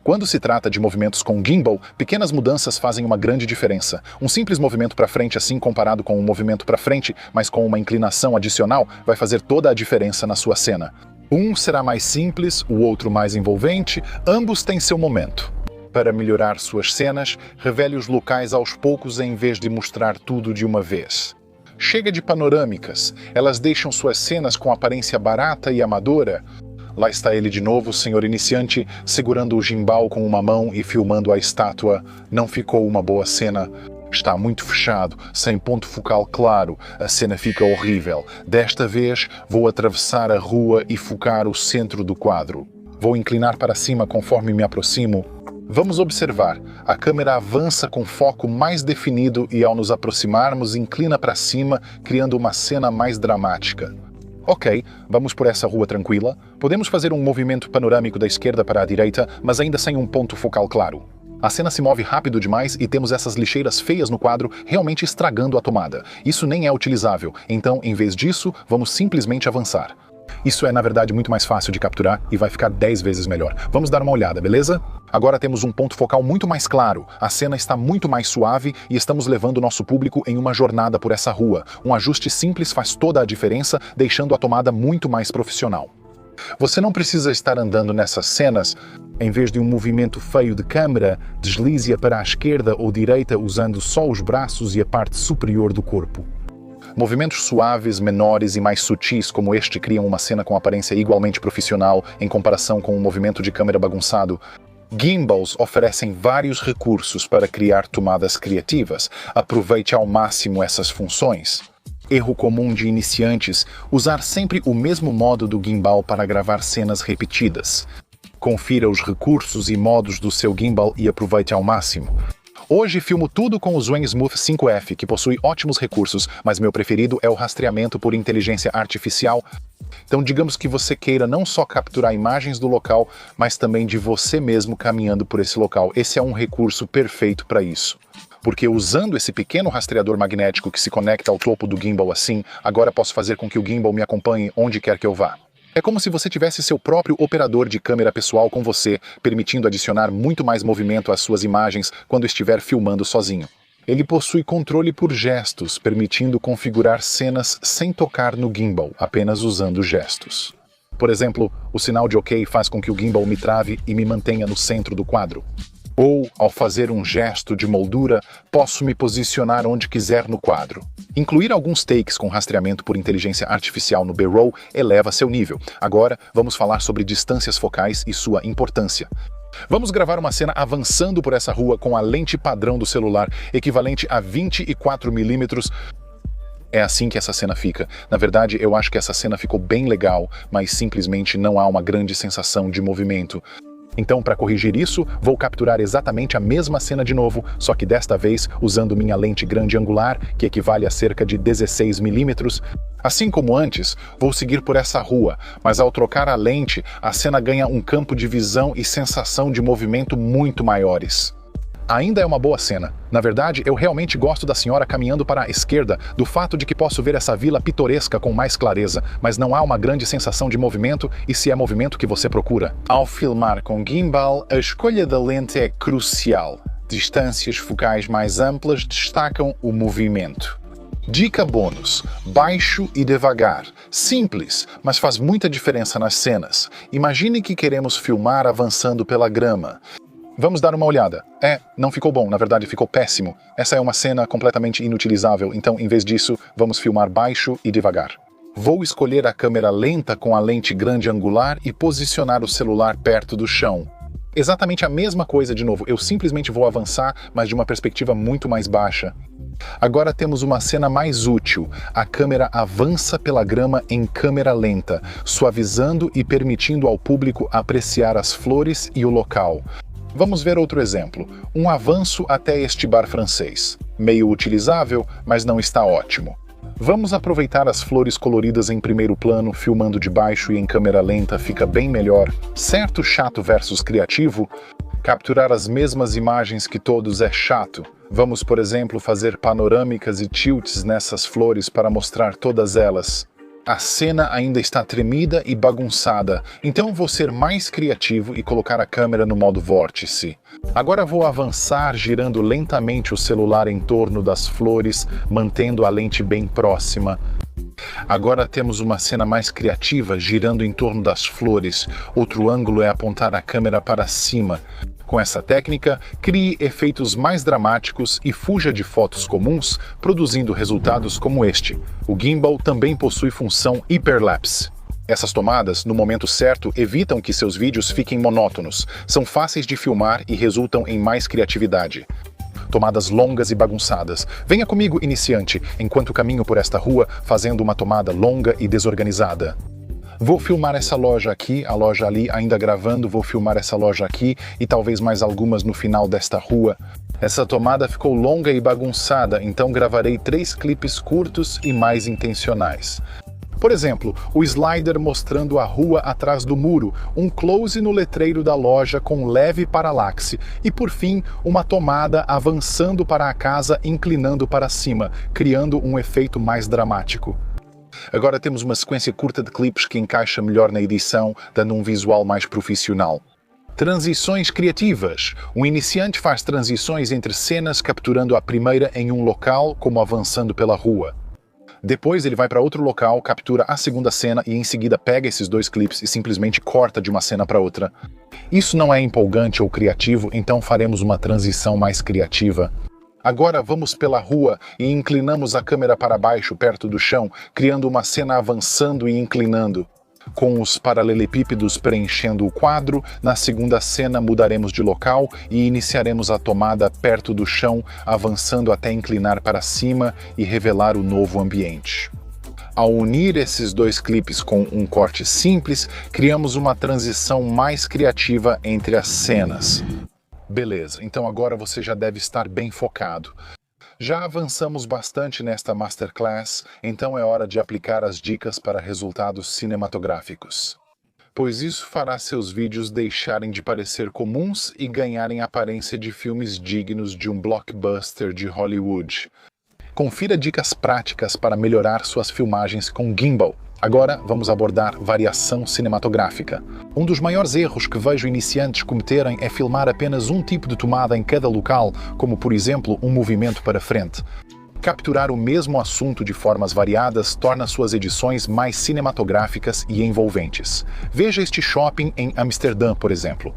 Quando se trata de movimentos com gimbal, pequenas mudanças fazem uma grande diferença. Um simples movimento para frente assim comparado com um movimento para frente, mas com uma inclinação adicional, vai fazer toda a diferença na sua cena. Um será mais simples, o outro mais envolvente, ambos têm seu momento. Para melhorar suas cenas, revele os locais aos poucos em vez de mostrar tudo de uma vez. Chega de panorâmicas, elas deixam suas cenas com aparência barata e amadora. Lá está ele de novo, senhor iniciante, segurando o gimbal com uma mão e filmando a estátua. Não ficou uma boa cena. Está muito fechado, sem ponto focal claro. A cena fica horrível. Desta vez, vou atravessar a rua e focar o centro do quadro. Vou inclinar para cima conforme me aproximo. Vamos observar. A câmera avança com foco mais definido e, ao nos aproximarmos, inclina para cima, criando uma cena mais dramática. Ok, vamos por essa rua tranquila. Podemos fazer um movimento panorâmico da esquerda para a direita, mas ainda sem um ponto focal claro. A cena se move rápido demais e temos essas lixeiras feias no quadro realmente estragando a tomada. Isso nem é utilizável, então, em vez disso, vamos simplesmente avançar. Isso é, na verdade, muito mais fácil de capturar e vai ficar 10 vezes melhor. Vamos dar uma olhada, beleza? Agora temos um ponto focal muito mais claro. A cena está muito mais suave e estamos levando nosso público em uma jornada por essa rua. Um ajuste simples faz toda a diferença, deixando a tomada muito mais profissional. Você não precisa estar andando nessas cenas. Em vez de um movimento feio de câmera, deslize-a para a esquerda ou direita usando só os braços e a parte superior do corpo. Movimentos suaves, menores e mais sutis como este criam uma cena com aparência igualmente profissional em comparação com um movimento de câmera bagunçado. Gimbals oferecem vários recursos para criar tomadas criativas. Aproveite ao máximo essas funções. Erro comum de iniciantes: usar sempre o mesmo modo do gimbal para gravar cenas repetidas. Confira os recursos e modos do seu gimbal e aproveite ao máximo. Hoje filmo tudo com o Zwing Smooth 5F, que possui ótimos recursos, mas meu preferido é o rastreamento por inteligência artificial. Então digamos que você queira não só capturar imagens do local, mas também de você mesmo caminhando por esse local. Esse é um recurso perfeito para isso. Porque usando esse pequeno rastreador magnético que se conecta ao topo do gimbal assim, agora posso fazer com que o gimbal me acompanhe onde quer que eu vá. É como se você tivesse seu próprio operador de câmera pessoal com você, permitindo adicionar muito mais movimento às suas imagens quando estiver filmando sozinho. Ele possui controle por gestos, permitindo configurar cenas sem tocar no gimbal, apenas usando gestos. Por exemplo, o sinal de OK faz com que o gimbal me trave e me mantenha no centro do quadro. Ou, ao fazer um gesto de moldura, posso me posicionar onde quiser no quadro. Incluir alguns takes com rastreamento por inteligência artificial no B-roll eleva seu nível. Agora, vamos falar sobre distâncias focais e sua importância. Vamos gravar uma cena avançando por essa rua com a lente padrão do celular, equivalente a 24 milímetros. É assim que essa cena fica. Na verdade, eu acho que essa cena ficou bem legal, mas simplesmente não há uma grande sensação de movimento. Então, para corrigir isso, vou capturar exatamente a mesma cena de novo, só que desta vez usando minha lente grande angular, que equivale a cerca de 16 milímetros. Assim como antes, vou seguir por essa rua, mas ao trocar a lente, a cena ganha um campo de visão e sensação de movimento muito maiores. Ainda é uma boa cena. Na verdade, eu realmente gosto da senhora caminhando para a esquerda, do fato de que posso ver essa vila pitoresca com mais clareza, mas não há uma grande sensação de movimento e se é movimento que você procura. Ao filmar com gimbal, a escolha da lente é crucial. Distâncias focais mais amplas destacam o movimento. Dica bônus: baixo e devagar. Simples, mas faz muita diferença nas cenas. Imagine que queremos filmar avançando pela grama. Vamos dar uma olhada. Não ficou bom, na verdade ficou péssimo. Essa é uma cena completamente inutilizável, então em vez disso, vamos filmar baixo e devagar. Vou escolher a câmera lenta com a lente grande angular e posicionar o celular perto do chão. Exatamente a mesma coisa de novo, eu simplesmente vou avançar, mas de uma perspectiva muito mais baixa. Agora temos uma cena mais útil. A câmera avança pela grama em câmera lenta, suavizando e permitindo ao público apreciar as flores e o local. Vamos ver outro exemplo. Um avanço até este bar francês. Meio utilizável, mas não está ótimo. Vamos aproveitar as flores coloridas em primeiro plano, filmando de baixo e em câmera lenta fica bem melhor. Certo chato versus criativo? Capturar as mesmas imagens que todos é chato. Vamos, por exemplo, fazer panorâmicas e tilts nessas flores para mostrar todas elas. A cena ainda está tremida e bagunçada, então vou ser mais criativo e colocar a câmera no modo vórtice. Agora vou avançar girando lentamente o celular em torno das flores, mantendo a lente bem próxima. Agora temos uma cena mais criativa girando em torno das flores. Outro ângulo é apontar a câmera para cima. Com essa técnica, crie efeitos mais dramáticos e fuja de fotos comuns, produzindo resultados como este. O gimbal também possui função hyperlapse. Essas tomadas, no momento certo, evitam que seus vídeos fiquem monótonos, são fáceis de filmar e resultam em mais criatividade. Tomadas longas e bagunçadas. Venha comigo, iniciante, enquanto caminho por esta rua, fazendo uma tomada longa e desorganizada. Vou filmar essa loja aqui, a loja ali, ainda gravando, vou filmar essa loja aqui e talvez mais algumas no final desta rua. Essa tomada ficou longa e bagunçada, então gravarei 3 clipes curtos e mais intencionais. Por exemplo, o slider mostrando a rua atrás do muro, um close no letreiro da loja com leve paralaxe e, por fim, uma tomada avançando para a casa inclinando para cima, criando um efeito mais dramático. Agora temos uma sequência curta de clipes que encaixa melhor na edição, dando um visual mais profissional. Transições criativas. O iniciante faz transições entre cenas capturando a primeira em um local, como avançando pela rua. Depois ele vai para outro local, captura a segunda cena e em seguida pega esses dois clipes e simplesmente corta de uma cena para outra. Isso não é empolgante ou criativo, então faremos uma transição mais criativa. Agora vamos pela rua e inclinamos a câmera para baixo, perto do chão, criando uma cena avançando e inclinando. Com os paralelepípedos preenchendo o quadro, na segunda cena mudaremos de local e iniciaremos a tomada perto do chão, avançando até inclinar para cima e revelar o novo ambiente. Ao unir esses dois clipes com um corte simples, criamos uma transição mais criativa entre as cenas. Beleza, então agora você já deve estar bem focado. Já avançamos bastante nesta Masterclass, então é hora de aplicar as dicas para resultados cinematográficos. Pois isso fará seus vídeos deixarem de parecer comuns e ganharem a aparência de filmes dignos de um blockbuster de Hollywood. Confira dicas práticas para melhorar suas filmagens com gimbal. Agora vamos abordar variação cinematográfica. Um dos maiores erros que vejo iniciantes cometerem é filmar apenas um tipo de tomada em cada local, como por exemplo um movimento para frente. Capturar o mesmo assunto de formas variadas torna suas edições mais cinematográficas e envolventes. Veja este shopping em Amsterdã, por exemplo.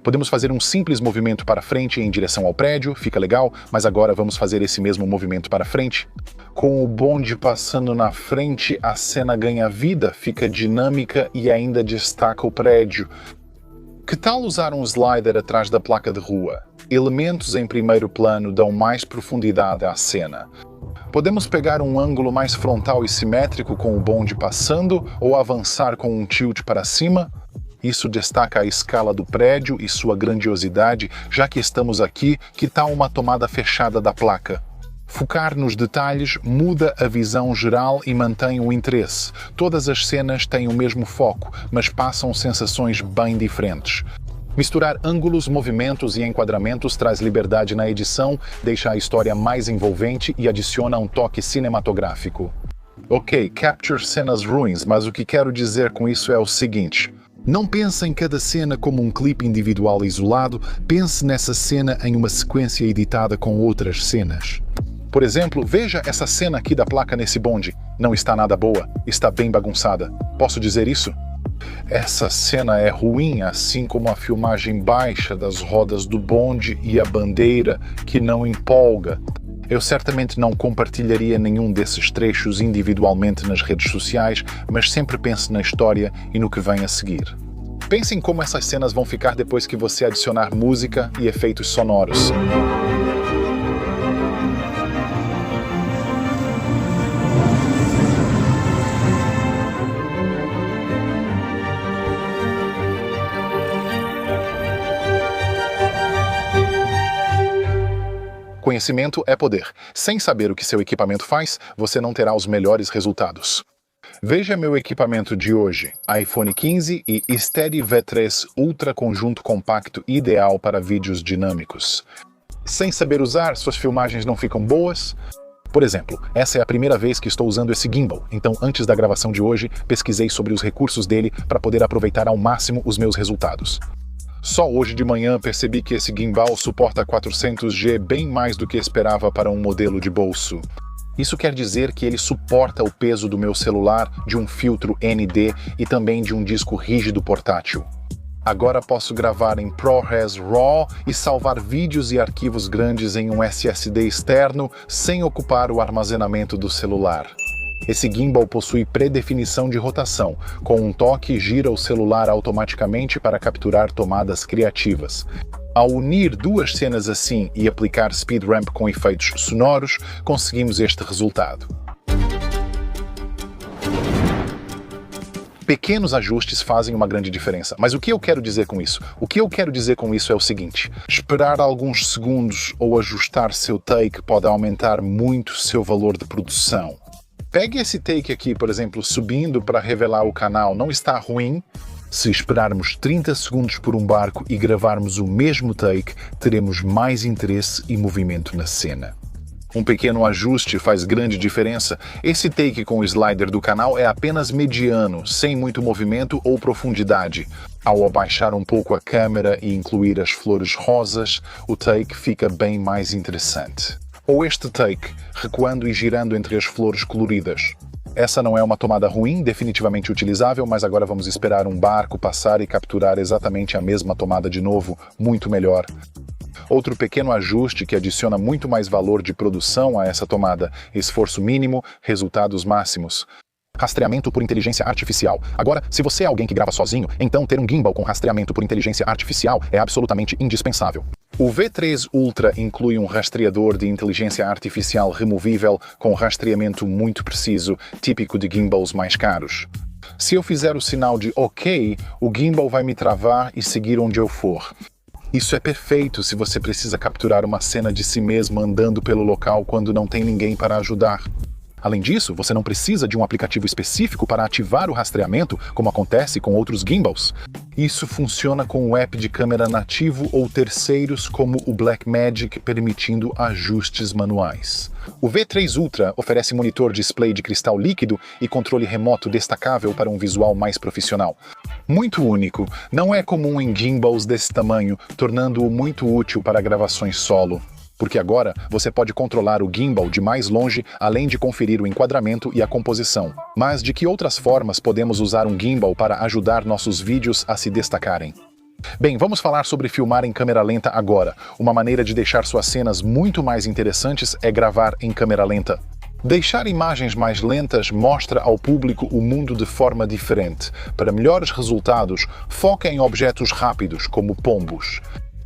Podemos fazer um simples movimento para frente em direção ao prédio, fica legal, mas agora vamos fazer esse mesmo movimento para frente. Com o bonde passando na frente, a cena ganha vida, fica dinâmica e ainda destaca o prédio. Que tal usar um slider atrás da placa de rua? Elementos em primeiro plano dão mais profundidade à cena. Podemos pegar um ângulo mais frontal e simétrico com o bonde passando ou avançar com um tilt para cima? Isso destaca a escala do prédio e sua grandiosidade, já que estamos aqui, que tal uma tomada fechada da placa? Focar nos detalhes muda a visão geral e mantém o interesse. Todas as cenas têm o mesmo foco, mas passam sensações bem diferentes. Misturar ângulos, movimentos e enquadramentos traz liberdade na edição, deixa a história mais envolvente e adiciona um toque cinematográfico. Ok, capture cenas ruins, mas o que quero dizer com isso é o seguinte. Não pense em cada cena como um clipe individual isolado, pense nessa cena em uma sequência editada com outras cenas. Por exemplo, veja essa cena aqui da placa nesse bonde. Não está nada boa, está bem bagunçada. Posso dizer isso? Essa cena é ruim, assim como a filmagem baixa das rodas do bonde e a bandeira, que não empolga. Eu certamente não compartilharia nenhum desses trechos individualmente nas redes sociais, mas sempre pense na história e no que vem a seguir. Pense em como essas cenas vão ficar depois que você adicionar música e efeitos sonoros. Conhecimento é poder. Sem saber o que seu equipamento faz, você não terá os melhores resultados. Veja meu equipamento de hoje, iPhone 15 e Steady V3 Ultra conjunto compacto ideal para vídeos dinâmicos. Sem saber usar, suas filmagens não ficam boas? Por exemplo, essa é a primeira vez que estou usando esse gimbal, então antes da gravação de hoje, pesquisei sobre os recursos dele para poder aproveitar ao máximo os meus resultados. Só hoje de manhã percebi que esse gimbal suporta 400G bem mais do que esperava para um modelo de bolso. Isso quer dizer que ele suporta o peso do meu celular, de um filtro ND e também de um disco rígido portátil. Agora posso gravar em ProRes RAW e salvar vídeos e arquivos grandes em um SSD externo sem ocupar o armazenamento do celular. Esse gimbal possui pré-definição de rotação. Com um toque, gira o celular automaticamente para capturar tomadas criativas. Ao unir duas cenas assim e aplicar speed ramp com efeitos sonoros, conseguimos este resultado. Pequenos ajustes fazem uma grande diferença. Mas o que eu quero dizer com isso? O que eu quero dizer com isso é o seguinte: esperar alguns segundos ou ajustar seu take pode aumentar muito seu valor de produção. Pegue esse take aqui, por exemplo, subindo para revelar o canal, não está ruim? Se esperarmos 30 segundos por um barco e gravarmos o mesmo take, teremos mais interesse e movimento na cena. Um pequeno ajuste faz grande diferença. Esse take com o slider do canal é apenas mediano, sem muito movimento ou profundidade. Ao abaixar um pouco a câmera e incluir as flores rosas, o take fica bem mais interessante. Ou este take, recuando e girando entre as flores coloridas. Essa não é uma tomada ruim, definitivamente utilizável, mas agora vamos esperar um barco passar e capturar exatamente a mesma tomada de novo, muito melhor. Outro pequeno ajuste que adiciona muito mais valor de produção a essa tomada: esforço mínimo, resultados máximos. Rastreamento por inteligência artificial. Agora, se você é alguém que grava sozinho, então ter um gimbal com rastreamento por inteligência artificial é absolutamente indispensável. O V3 Ultra inclui um rastreador de inteligência artificial removível com rastreamento muito preciso, típico de gimbals mais caros. Se eu fizer o sinal de OK, o gimbal vai me travar e seguir onde eu for. Isso é perfeito se você precisa capturar uma cena de si mesmo andando pelo local quando não tem ninguém para ajudar. Além disso, você não precisa de um aplicativo específico para ativar o rastreamento, como acontece com outros gimbals. Isso funciona com o app de câmera nativo ou terceiros como o Blackmagic, permitindo ajustes manuais. O V3 Ultra oferece monitor display de cristal líquido e controle remoto destacável para um visual mais profissional. Muito único, não é comum em gimbals desse tamanho, tornando-o muito útil para gravações solo. Porque agora você pode controlar o gimbal de mais longe, além de conferir o enquadramento e a composição. Mas de que outras formas podemos usar um gimbal para ajudar nossos vídeos a se destacarem? Bem, vamos falar sobre filmar em câmera lenta agora. Uma maneira de deixar suas cenas muito mais interessantes é gravar em câmera lenta. Deixar imagens mais lentas mostra ao público o mundo de forma diferente. Para melhores resultados, foca em objetos rápidos, como pombos.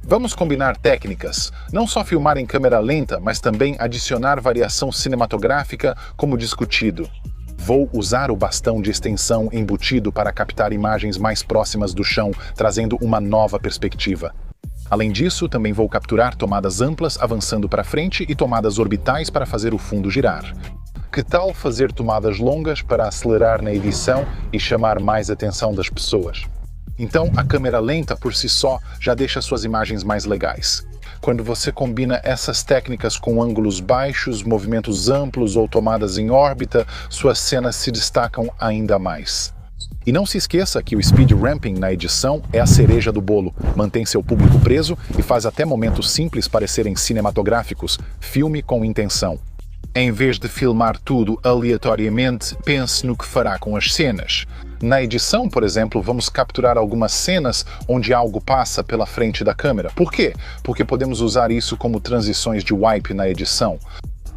Vamos combinar técnicas, não só filmar em câmera lenta, mas também adicionar variação cinematográfica, como discutido. Vou usar o bastão de extensão embutido para captar imagens mais próximas do chão, trazendo uma nova perspectiva. Além disso, também vou capturar tomadas amplas avançando para frente e tomadas orbitais para fazer o fundo girar. Que tal fazer tomadas longas para acelerar na edição e chamar mais atenção das pessoas? Então, a câmera lenta por si só já deixa suas imagens mais legais. Quando você combina essas técnicas com ângulos baixos, movimentos amplos ou tomadas em órbita, suas cenas se destacam ainda mais. E não se esqueça que o speed ramping na edição é a cereja do bolo, mantém seu público preso e faz até momentos simples parecerem cinematográficos, filme com intenção. Em vez de filmar tudo aleatoriamente, pense no que fará com as cenas. Na edição, por exemplo, vamos capturar algumas cenas onde algo passa pela frente da câmera. Por quê? Porque podemos usar isso como transições de wipe na edição.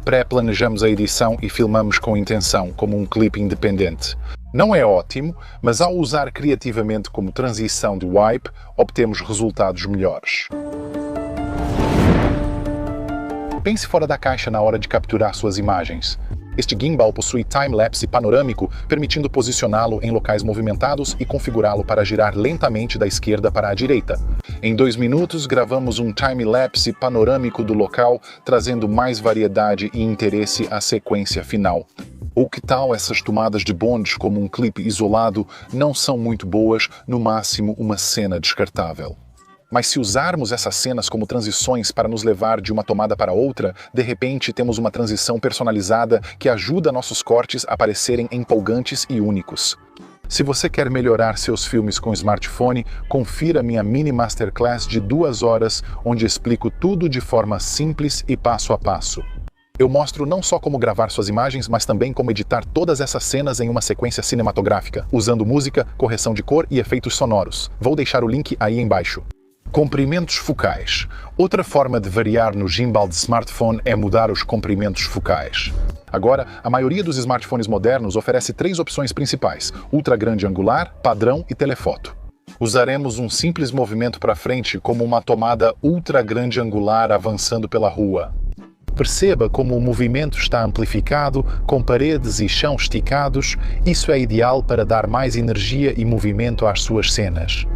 Pré-planejamos a edição e filmamos com intenção, como um clipe independente. Não é ótimo, mas ao usar criativamente como transição de wipe, obtemos resultados melhores. Pense fora da caixa na hora de capturar suas imagens. Este gimbal possui time-lapse panorâmico, permitindo posicioná-lo em locais movimentados e configurá-lo para girar lentamente da esquerda para a direita. Em 2 minutos, gravamos um time-lapse panorâmico do local, trazendo mais variedade e interesse à sequência final. Ou que tal essas tomadas de bondes como um clipe isolado não são muito boas, no máximo uma cena descartável. Mas se usarmos essas cenas como transições para nos levar de uma tomada para outra, de repente temos uma transição personalizada que ajuda nossos cortes a parecerem empolgantes e únicos. Se você quer melhorar seus filmes com smartphone, confira minha mini masterclass de 2 horas, onde explico tudo de forma simples e passo a passo. Eu mostro não só como gravar suas imagens, mas também como editar todas essas cenas em uma sequência cinematográfica, usando música, correção de cor e efeitos sonoros. Vou deixar o link aí embaixo. Comprimentos focais. Outra forma de variar no gimbal de smartphone é mudar os comprimentos focais. Agora, a maioria dos smartphones modernos oferece 3 opções principais: ultra grande angular, padrão e telefoto. Usaremos um simples movimento para frente como uma tomada ultra grande angular avançando pela rua. Perceba como o movimento está amplificado, com paredes e chão esticados. Isso é ideal para dar mais energia e movimento às suas cenas.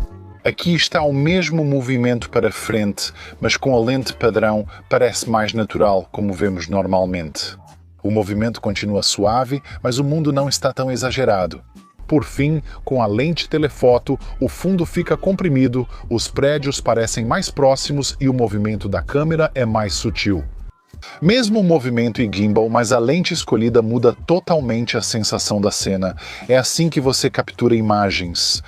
Aqui está o mesmo movimento para frente, mas com a lente padrão parece mais natural, como vemos normalmente. O movimento continua suave, mas o mundo não está tão exagerado. Por fim, com a lente telefoto, o fundo fica comprimido, os prédios parecem mais próximos e o movimento da câmera é mais sutil. Mesmo o movimento e gimbal, mas a lente escolhida muda totalmente a sensação da cena. É assim que você captura imagens.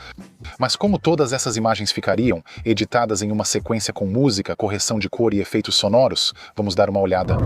Mas como todas essas imagens ficariam, editadas em uma sequência com música, correção de cor e efeitos sonoros? Vamos dar uma olhada.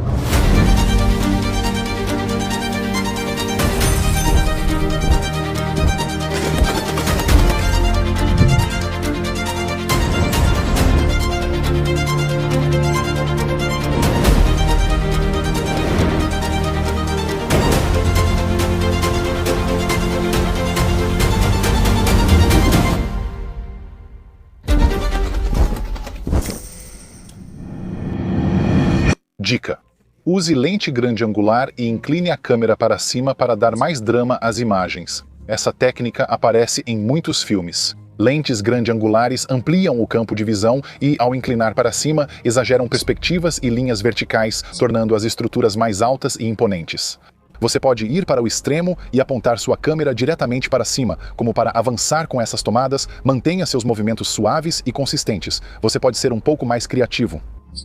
Dica: use lente grande angular e incline a câmera para cima para dar mais drama às imagens. Essa técnica aparece em muitos filmes. Lentes grande angulares ampliam o campo de visão e, ao inclinar para cima, exageram perspectivas e linhas verticais, tornando as estruturas mais altas e imponentes. Você pode ir para o extremo e apontar sua câmera diretamente para cima, como para avançar com essas tomadas, mantenha seus movimentos suaves e consistentes. Você pode ser um pouco mais criativo.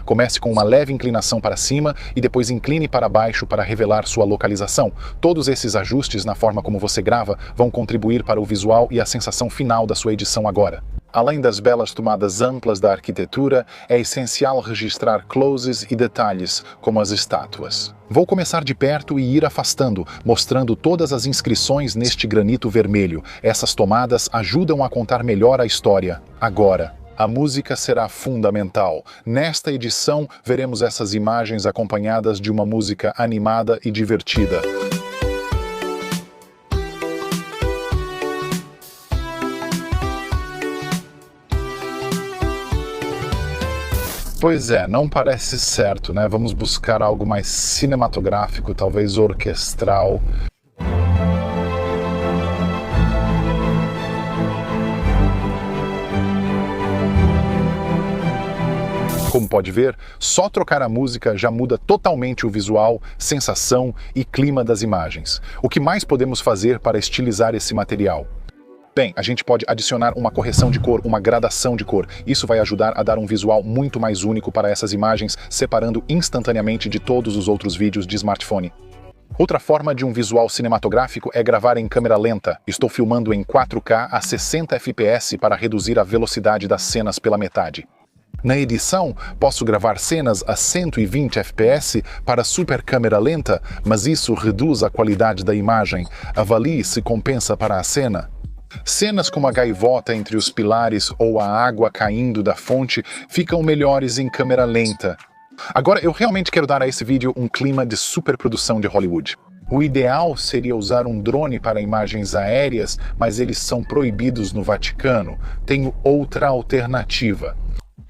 Comece com uma leve inclinação para cima e depois incline para baixo para revelar sua localização. Todos esses ajustes na forma como você grava vão contribuir para o visual e a sensação final da sua edição agora. Além das belas tomadas amplas da arquitetura, é essencial registrar closes e detalhes, como as estátuas. Vou começar de perto e ir afastando, mostrando todas as inscrições neste granito vermelho. Essas tomadas ajudam a contar melhor a história. Agora, a música será fundamental. Nesta edição, veremos essas imagens acompanhadas de uma música animada e divertida. Pois é, não parece certo, né? Vamos buscar algo mais cinematográfico, talvez orquestral. Como pode ver, só trocar a música já muda totalmente o visual, sensação e clima das imagens. O que mais podemos fazer para estilizar esse material? Bem, a gente pode adicionar uma correção de cor, uma gradação de cor. Isso vai ajudar a dar um visual muito mais único para essas imagens, separando instantaneamente de todos os outros vídeos de smartphone. Outra forma de um visual cinematográfico é gravar em câmera lenta. Estou filmando em 4K a 60 fps para reduzir a velocidade das cenas pela metade. Na edição, posso gravar cenas a 120 fps para super câmera lenta, mas isso reduz a qualidade da imagem. Avalie se compensa para a cena. Cenas como a gaivota entre os pilares ou a água caindo da fonte ficam melhores em câmera lenta. Agora, eu realmente quero dar a esse vídeo um clima de superprodução de Hollywood. O ideal seria usar um drone para imagens aéreas, mas eles são proibidos no Vaticano. Tenho outra alternativa.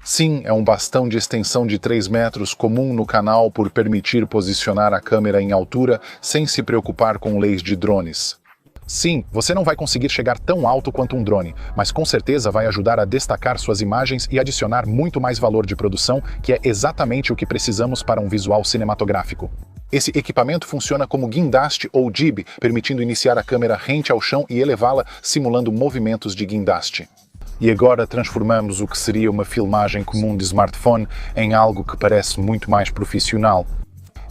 Sim, é um bastão de extensão de 3 metros comum no canal por permitir posicionar a câmera em altura sem se preocupar com leis de drones. Sim, você não vai conseguir chegar tão alto quanto um drone, mas com certeza vai ajudar a destacar suas imagens e adicionar muito mais valor de produção, que é exatamente o que precisamos para um visual cinematográfico. Esse equipamento funciona como guindaste ou jib, permitindo iniciar a câmera rente ao chão e elevá-la, simulando movimentos de guindaste. E agora transformamos o que seria uma filmagem comum de smartphone em algo que parece muito mais profissional.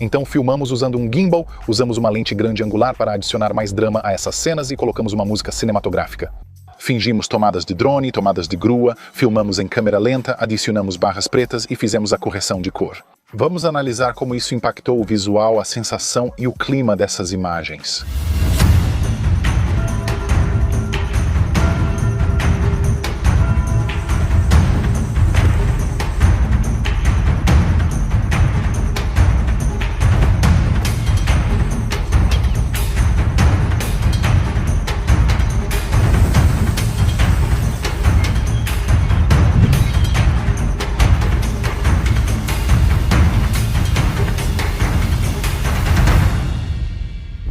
Então filmamos usando um gimbal, usamos uma lente grande angular para adicionar mais drama a essas cenas e colocamos uma música cinematográfica. Fingimos tomadas de drone, tomadas de grua, filmamos em câmera lenta, adicionamos barras pretas e fizemos a correção de cor. Vamos analisar como isso impactou o visual, a sensação e o clima dessas imagens.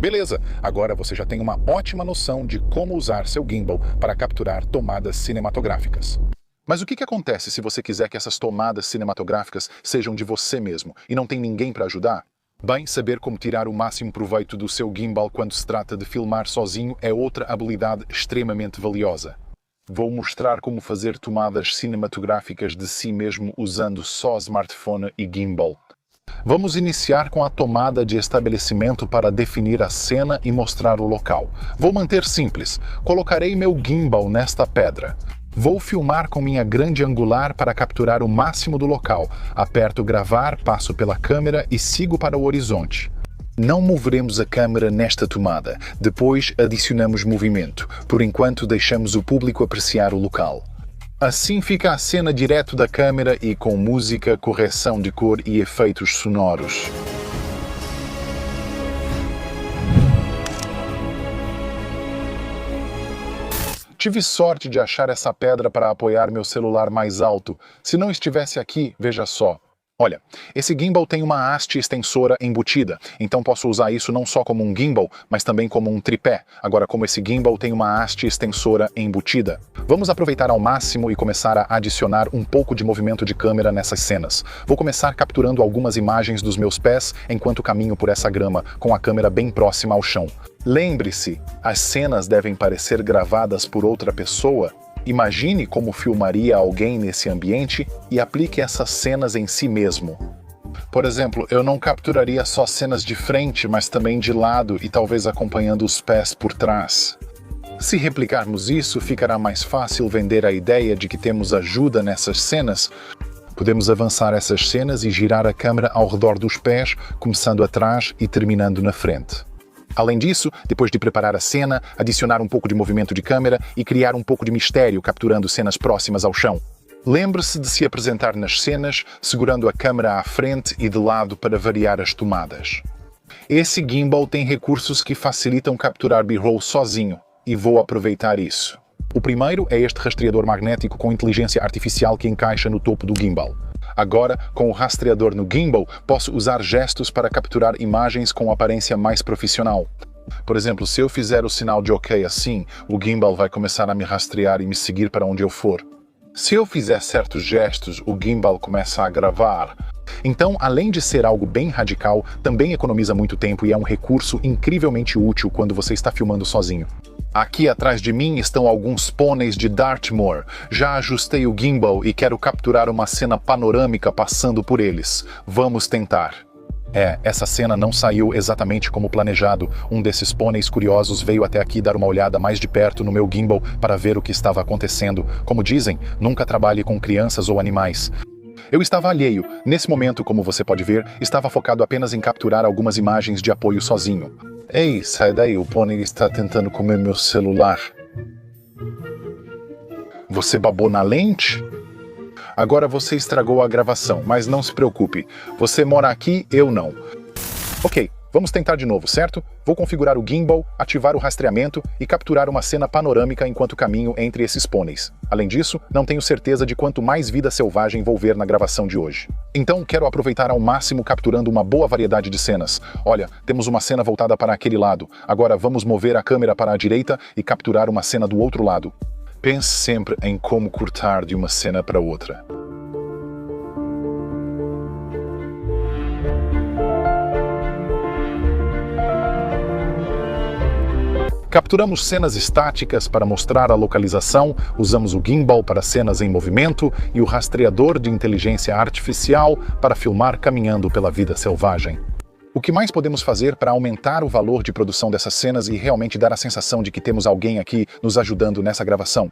Beleza, agora você já tem uma ótima noção de como usar seu gimbal para capturar tomadas cinematográficas. Mas o que acontece se você quiser que essas tomadas cinematográficas sejam de você mesmo e não tem ninguém para ajudar? Bem, saber como tirar o máximo proveito do seu gimbal quando se trata de filmar sozinho é outra habilidade extremamente valiosa. Vou mostrar como fazer tomadas cinematográficas de si mesmo usando só smartphone e gimbal. Vamos iniciar com a tomada de estabelecimento para definir a cena e mostrar o local. Vou manter simples. Colocarei meu gimbal nesta pedra. Vou filmar com minha grande angular para capturar o máximo do local. Aperto gravar, passo pela câmera e sigo para o horizonte. Não moveremos a câmera nesta tomada. Depois adicionamos movimento. Por enquanto deixamos o público apreciar o local. Assim fica a cena direto da câmera e com música, correção de cor e efeitos sonoros. Tive sorte de achar essa pedra para apoiar meu celular mais alto. Se não estivesse aqui, veja só. Olha, esse gimbal tem uma haste extensora embutida, então posso usar isso não só como um gimbal, mas também como um tripé. Agora, como esse gimbal tem uma haste extensora embutida. Vamos aproveitar ao máximo e começar a adicionar um pouco de movimento de câmera nessas cenas. Vou começar capturando algumas imagens dos meus pés enquanto caminho por essa grama, com a câmera bem próxima ao chão. Lembre-se, as cenas devem parecer gravadas por outra pessoa. Imagine como filmaria alguém nesse ambiente e aplique essas cenas em si mesmo. Por exemplo, eu não capturaria só cenas de frente, mas também de lado e talvez acompanhando os pés por trás. Se replicarmos isso, ficará mais fácil vender a ideia de que temos ajuda nessas cenas. Podemos avançar essas cenas e girar a câmera ao redor dos pés, começando atrás e terminando na frente. Além disso, depois de preparar a cena, adicionar um pouco de movimento de câmera e criar um pouco de mistério capturando cenas próximas ao chão. Lembre-se de se apresentar nas cenas, segurando a câmera à frente e de lado para variar as tomadas. Esse gimbal tem recursos que facilitam capturar B-roll sozinho, e vou aproveitar isso. O primeiro é este rastreador magnético com inteligência artificial que encaixa no topo do gimbal. Agora, com o rastreador no gimbal, posso usar gestos para capturar imagens com aparência mais profissional. Por exemplo, se eu fizer o sinal de OK assim, o gimbal vai começar a me rastrear e me seguir para onde eu for. Se eu fizer certos gestos, o gimbal começa a gravar. Então, além de ser algo bem radical, também economiza muito tempo e é um recurso incrivelmente útil quando você está filmando sozinho. Aqui atrás de mim estão alguns pôneis de Dartmoor. Já ajustei o gimbal e quero capturar uma cena panorâmica passando por eles. Vamos tentar. Essa cena não saiu exatamente como planejado. Um desses pôneis curiosos veio até aqui dar uma olhada mais de perto no meu gimbal para ver o que estava acontecendo. Como dizem, nunca trabalhe com crianças ou animais. Eu estava alheio. Nesse momento, como você pode ver, estava focado apenas em capturar algumas imagens de apoio sozinho. Ei, sai daí, o pônei está tentando comer meu celular. Você babou na lente? Agora você estragou a gravação, mas não se preocupe. Você mora aqui, eu não. Ok, vamos tentar de novo, certo? Vou configurar o gimbal, ativar o rastreamento e capturar uma cena panorâmica enquanto caminho entre esses pôneis. Além disso, não tenho certeza de quanto mais vida selvagem vou ver na gravação de hoje. Então, quero aproveitar ao máximo capturando uma boa variedade de cenas. Olha, temos uma cena voltada para aquele lado. Agora vamos mover a câmera para a direita e capturar uma cena do outro lado. Pense sempre em como cortar de uma cena para outra. Capturamos cenas estáticas para mostrar a localização, usamos o gimbal para cenas em movimento e o rastreador de inteligência artificial para filmar caminhando pela vida selvagem. O que mais podemos fazer para aumentar o valor de produção dessas cenas e realmente dar a sensação de que temos alguém aqui nos ajudando nessa gravação?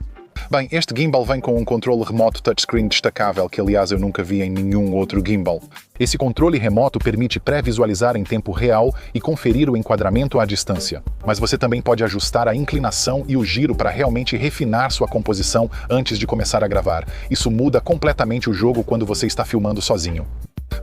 Bem, este gimbal vem com um controle remoto touchscreen destacável, que aliás eu nunca vi em nenhum outro gimbal. Esse controle remoto permite pré-visualizar em tempo real e conferir o enquadramento à distância. Mas você também pode ajustar a inclinação e o giro para realmente refinar sua composição antes de começar a gravar. Isso muda completamente o jogo quando você está filmando sozinho.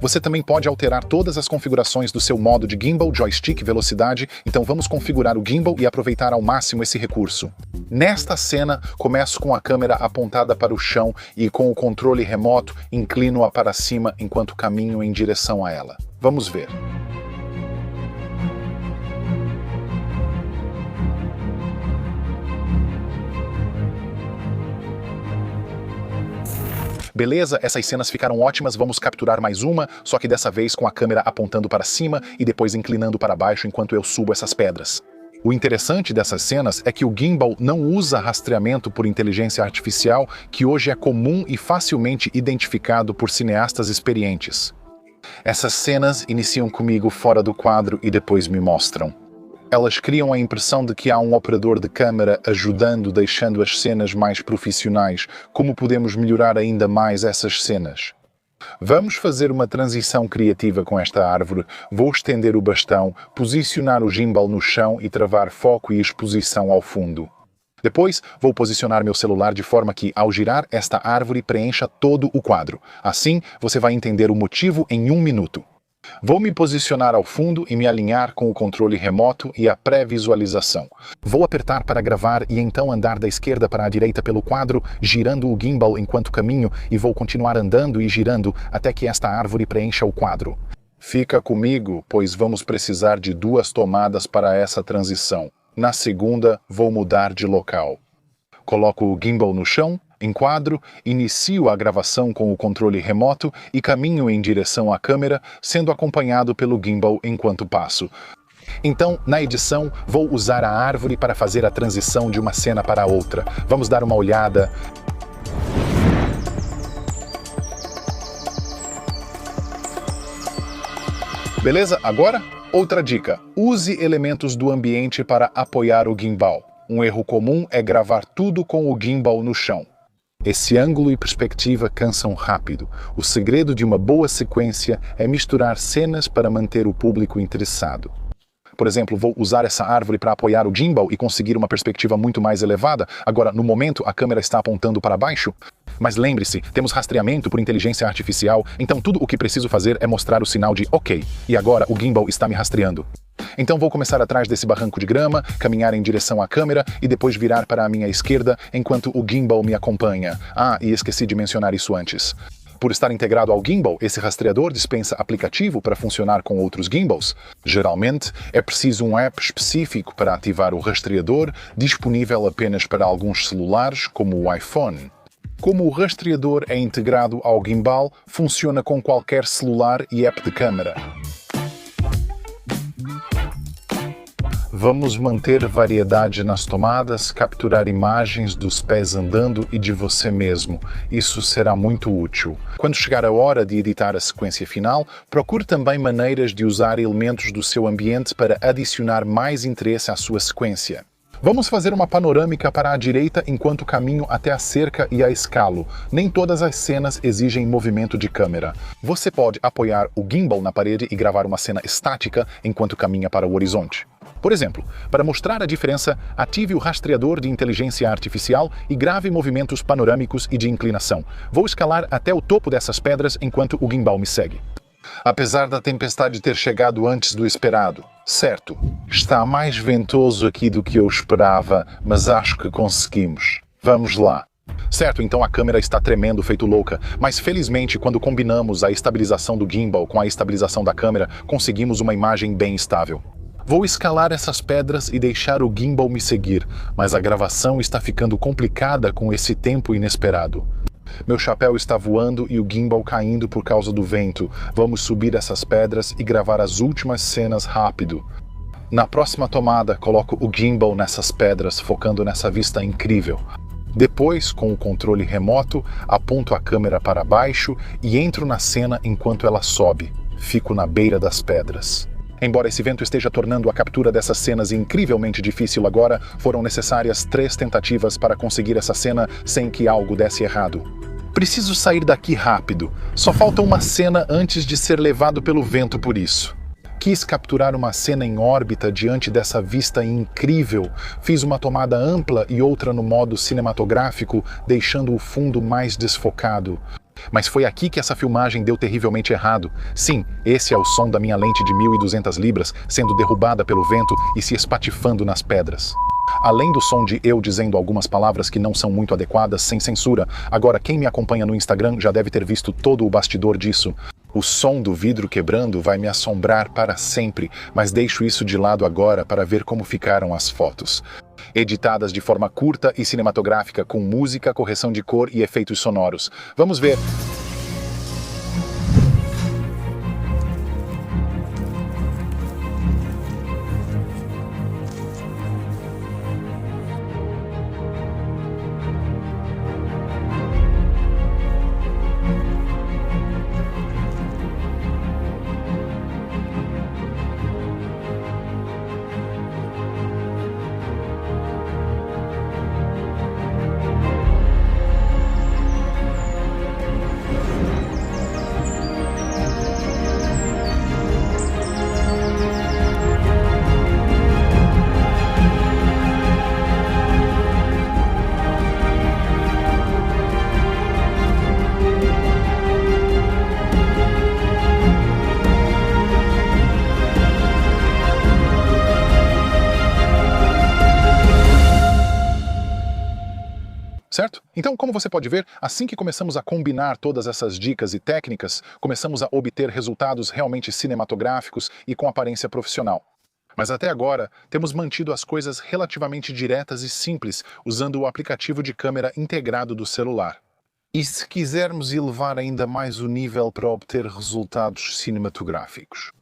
Você também pode alterar todas as configurações do seu modo de gimbal, joystick, velocidade, então vamos configurar o gimbal e aproveitar ao máximo esse recurso. Nesta cena, começo com a câmera apontada para o chão e com o controle remoto inclino-a para cima enquanto caminho em direção a ela. Vamos ver. Beleza, essas cenas ficaram ótimas, vamos capturar mais uma, só que dessa vez com a câmera apontando para cima e depois inclinando para baixo enquanto eu subo essas pedras. O interessante dessas cenas é que o gimbal não usa rastreamento por inteligência artificial, que hoje é comum e facilmente identificado por cineastas experientes. Essas cenas iniciam comigo fora do quadro e depois me mostram. Elas criam a impressão de que há um operador de câmera ajudando, deixando as cenas mais profissionais. Como podemos melhorar ainda mais essas cenas? Vamos fazer uma transição criativa com esta árvore. Vou estender o bastão, posicionar o gimbal no chão e travar foco e exposição ao fundo. Depois, vou posicionar meu celular de forma que, ao girar, esta árvore preencha todo o quadro. Assim, você vai entender o motivo em 1 minuto. Vou me posicionar ao fundo e me alinhar com o controle remoto e a pré-visualização. Vou apertar para gravar e então andar da esquerda para a direita pelo quadro, girando o gimbal enquanto caminho, e vou continuar andando e girando até que esta árvore preencha o quadro. Fica comigo, pois vamos precisar de 2 tomadas para essa transição. Na segunda, vou mudar de local. Coloco o gimbal no chão, enquadro, inicio a gravação com o controle remoto e caminho em direção à câmera, sendo acompanhado pelo gimbal enquanto passo. Então, na edição, vou usar a árvore para fazer a transição de uma cena para a outra. Vamos dar uma olhada. Beleza? Agora, outra dica. Use elementos do ambiente para apoiar o gimbal. Um erro comum é gravar tudo com o gimbal no chão. Esse ângulo e perspectiva cansam rápido. O segredo de uma boa sequência é misturar cenas para manter o público interessado. Por exemplo, vou usar essa árvore para apoiar o gimbal e conseguir uma perspectiva muito mais elevada. Agora, no momento, a câmera está apontando para baixo. Mas lembre-se, temos rastreamento por inteligência artificial, então tudo o que preciso fazer é mostrar o sinal de OK. E agora o gimbal está me rastreando. Então vou começar atrás desse barranco de grama, caminhar em direção à câmera e depois virar para a minha esquerda enquanto o gimbal me acompanha. Ah, e esqueci de mencionar isso antes. Por estar integrado ao gimbal, esse rastreador dispensa aplicativo para funcionar com outros gimbals. Geralmente, é preciso um app específico para ativar o rastreador, disponível apenas para alguns celulares, como o iPhone. Como o rastreador é integrado ao gimbal, funciona com qualquer celular e app de câmera. Vamos manter variedade nas tomadas, capturar imagens dos pés andando e de você mesmo. Isso será muito útil. Quando chegar a hora de editar a sequência final, procure também maneiras de usar elementos do seu ambiente para adicionar mais interesse à sua sequência. Vamos fazer uma panorâmica para a direita enquanto caminho até a cerca e a escalo. Nem todas as cenas exigem movimento de câmera. Você pode apoiar o gimbal na parede e gravar uma cena estática enquanto caminha para o horizonte. Por exemplo, para mostrar a diferença, ative o rastreador de inteligência artificial e grave movimentos panorâmicos e de inclinação. Vou escalar até o topo dessas pedras enquanto o gimbal me segue. Apesar da tempestade ter chegado antes do esperado, certo, está mais ventoso aqui do que eu esperava, mas acho que conseguimos. Vamos lá. Certo, então a câmera está tremendo feito louca, mas felizmente quando combinamos a estabilização do gimbal com a estabilização da câmera, conseguimos uma imagem bem estável. Vou escalar essas pedras e deixar o gimbal me seguir, mas a gravação está ficando complicada com esse tempo inesperado. Meu chapéu está voando e o gimbal caindo por causa do vento. Vamos subir essas pedras e gravar as últimas cenas rápido. Na próxima tomada, coloco o gimbal nessas pedras, focando nessa vista incrível. Depois, com o controle remoto, aponto a câmera para baixo e entro na cena enquanto ela sobe. Fico na beira das pedras. Embora esse vento esteja tornando a captura dessas cenas incrivelmente difícil agora, foram necessárias 3 tentativas para conseguir essa cena sem que algo desse errado. Preciso sair daqui rápido. Só falta uma cena antes de ser levado pelo vento por isso. Quis capturar uma cena em órbita diante dessa vista incrível. Fiz uma tomada ampla e outra no modo cinematográfico, deixando o fundo mais desfocado. Mas foi aqui que essa filmagem deu terrivelmente errado. Sim, esse é o som da minha lente de 1.200 libras sendo derrubada pelo vento e se espatifando nas pedras. Além do som de eu dizendo algumas palavras que não são muito adequadas, sem censura, agora quem me acompanha no Instagram já deve ter visto todo o bastidor disso. O som do vidro quebrando vai me assombrar para sempre, mas deixo isso de lado agora para ver como ficaram as fotos. editadas de forma curta e cinematográfica com música, correção de cor e efeitos sonoros. Vamos ver. Certo? Então, como você pode ver, assim que começamos a combinar todas essas dicas e técnicas, começamos a obter resultados realmente cinematográficos e com aparência profissional. Mas até agora, temos mantido as coisas relativamente diretas e simples, usando o aplicativo de câmera integrado do celular. E se quisermos elevar ainda mais o nível para obter resultados cinematográficos?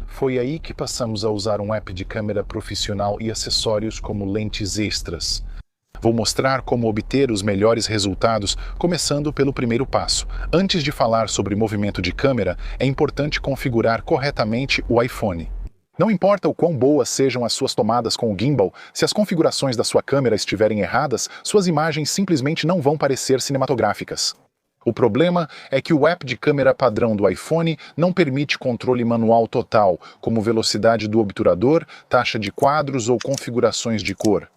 Foi aí que passamos a usar um app de câmera profissional e acessórios como lentes extras. Vou mostrar como obter os melhores resultados, começando pelo primeiro passo. Antes de falar sobre movimento de câmera, é importante configurar corretamente o iPhone. Não importa o quão boas sejam as suas tomadas com o gimbal, se as configurações da sua câmera estiverem erradas, suas imagens simplesmente não vão parecer cinematográficas. O problema é que o app de câmera padrão do iPhone não permite controle manual total, como velocidade do obturador, taxa de quadros ou configurações de cor.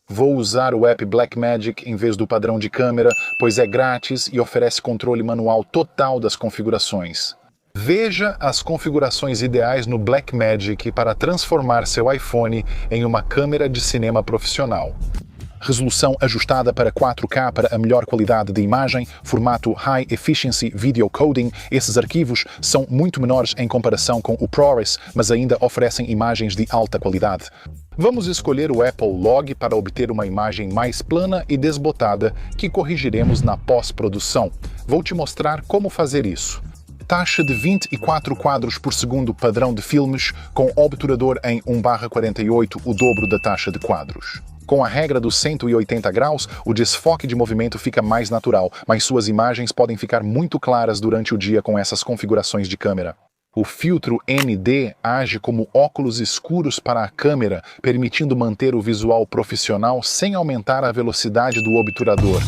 Vou usar o app Blackmagic em vez do padrão de câmera, pois é grátis e oferece controle manual total das configurações. Veja as configurações ideais no Blackmagic para transformar seu iPhone em uma câmera de cinema profissional. Resolução ajustada para 4K para a melhor qualidade de imagem, formato High Efficiency Video Coding. Esses arquivos são muito menores em comparação com o ProRes, mas ainda oferecem imagens de alta qualidade. Vamos escolher o Apple Log para obter uma imagem mais plana e desbotada, que corrigiremos na pós-produção. Vou te mostrar como fazer isso. Taxa de 24 quadros por segundo padrão de filmes, com obturador em 1/48, o dobro da taxa de quadros. Com a regra dos 180 graus, o desfoque de movimento fica mais natural, mas suas imagens podem ficar muito claras durante o dia com essas configurações de câmera. O filtro ND age como óculos escuros para a câmera, permitindo manter o visual profissional sem aumentar a velocidade do obturador.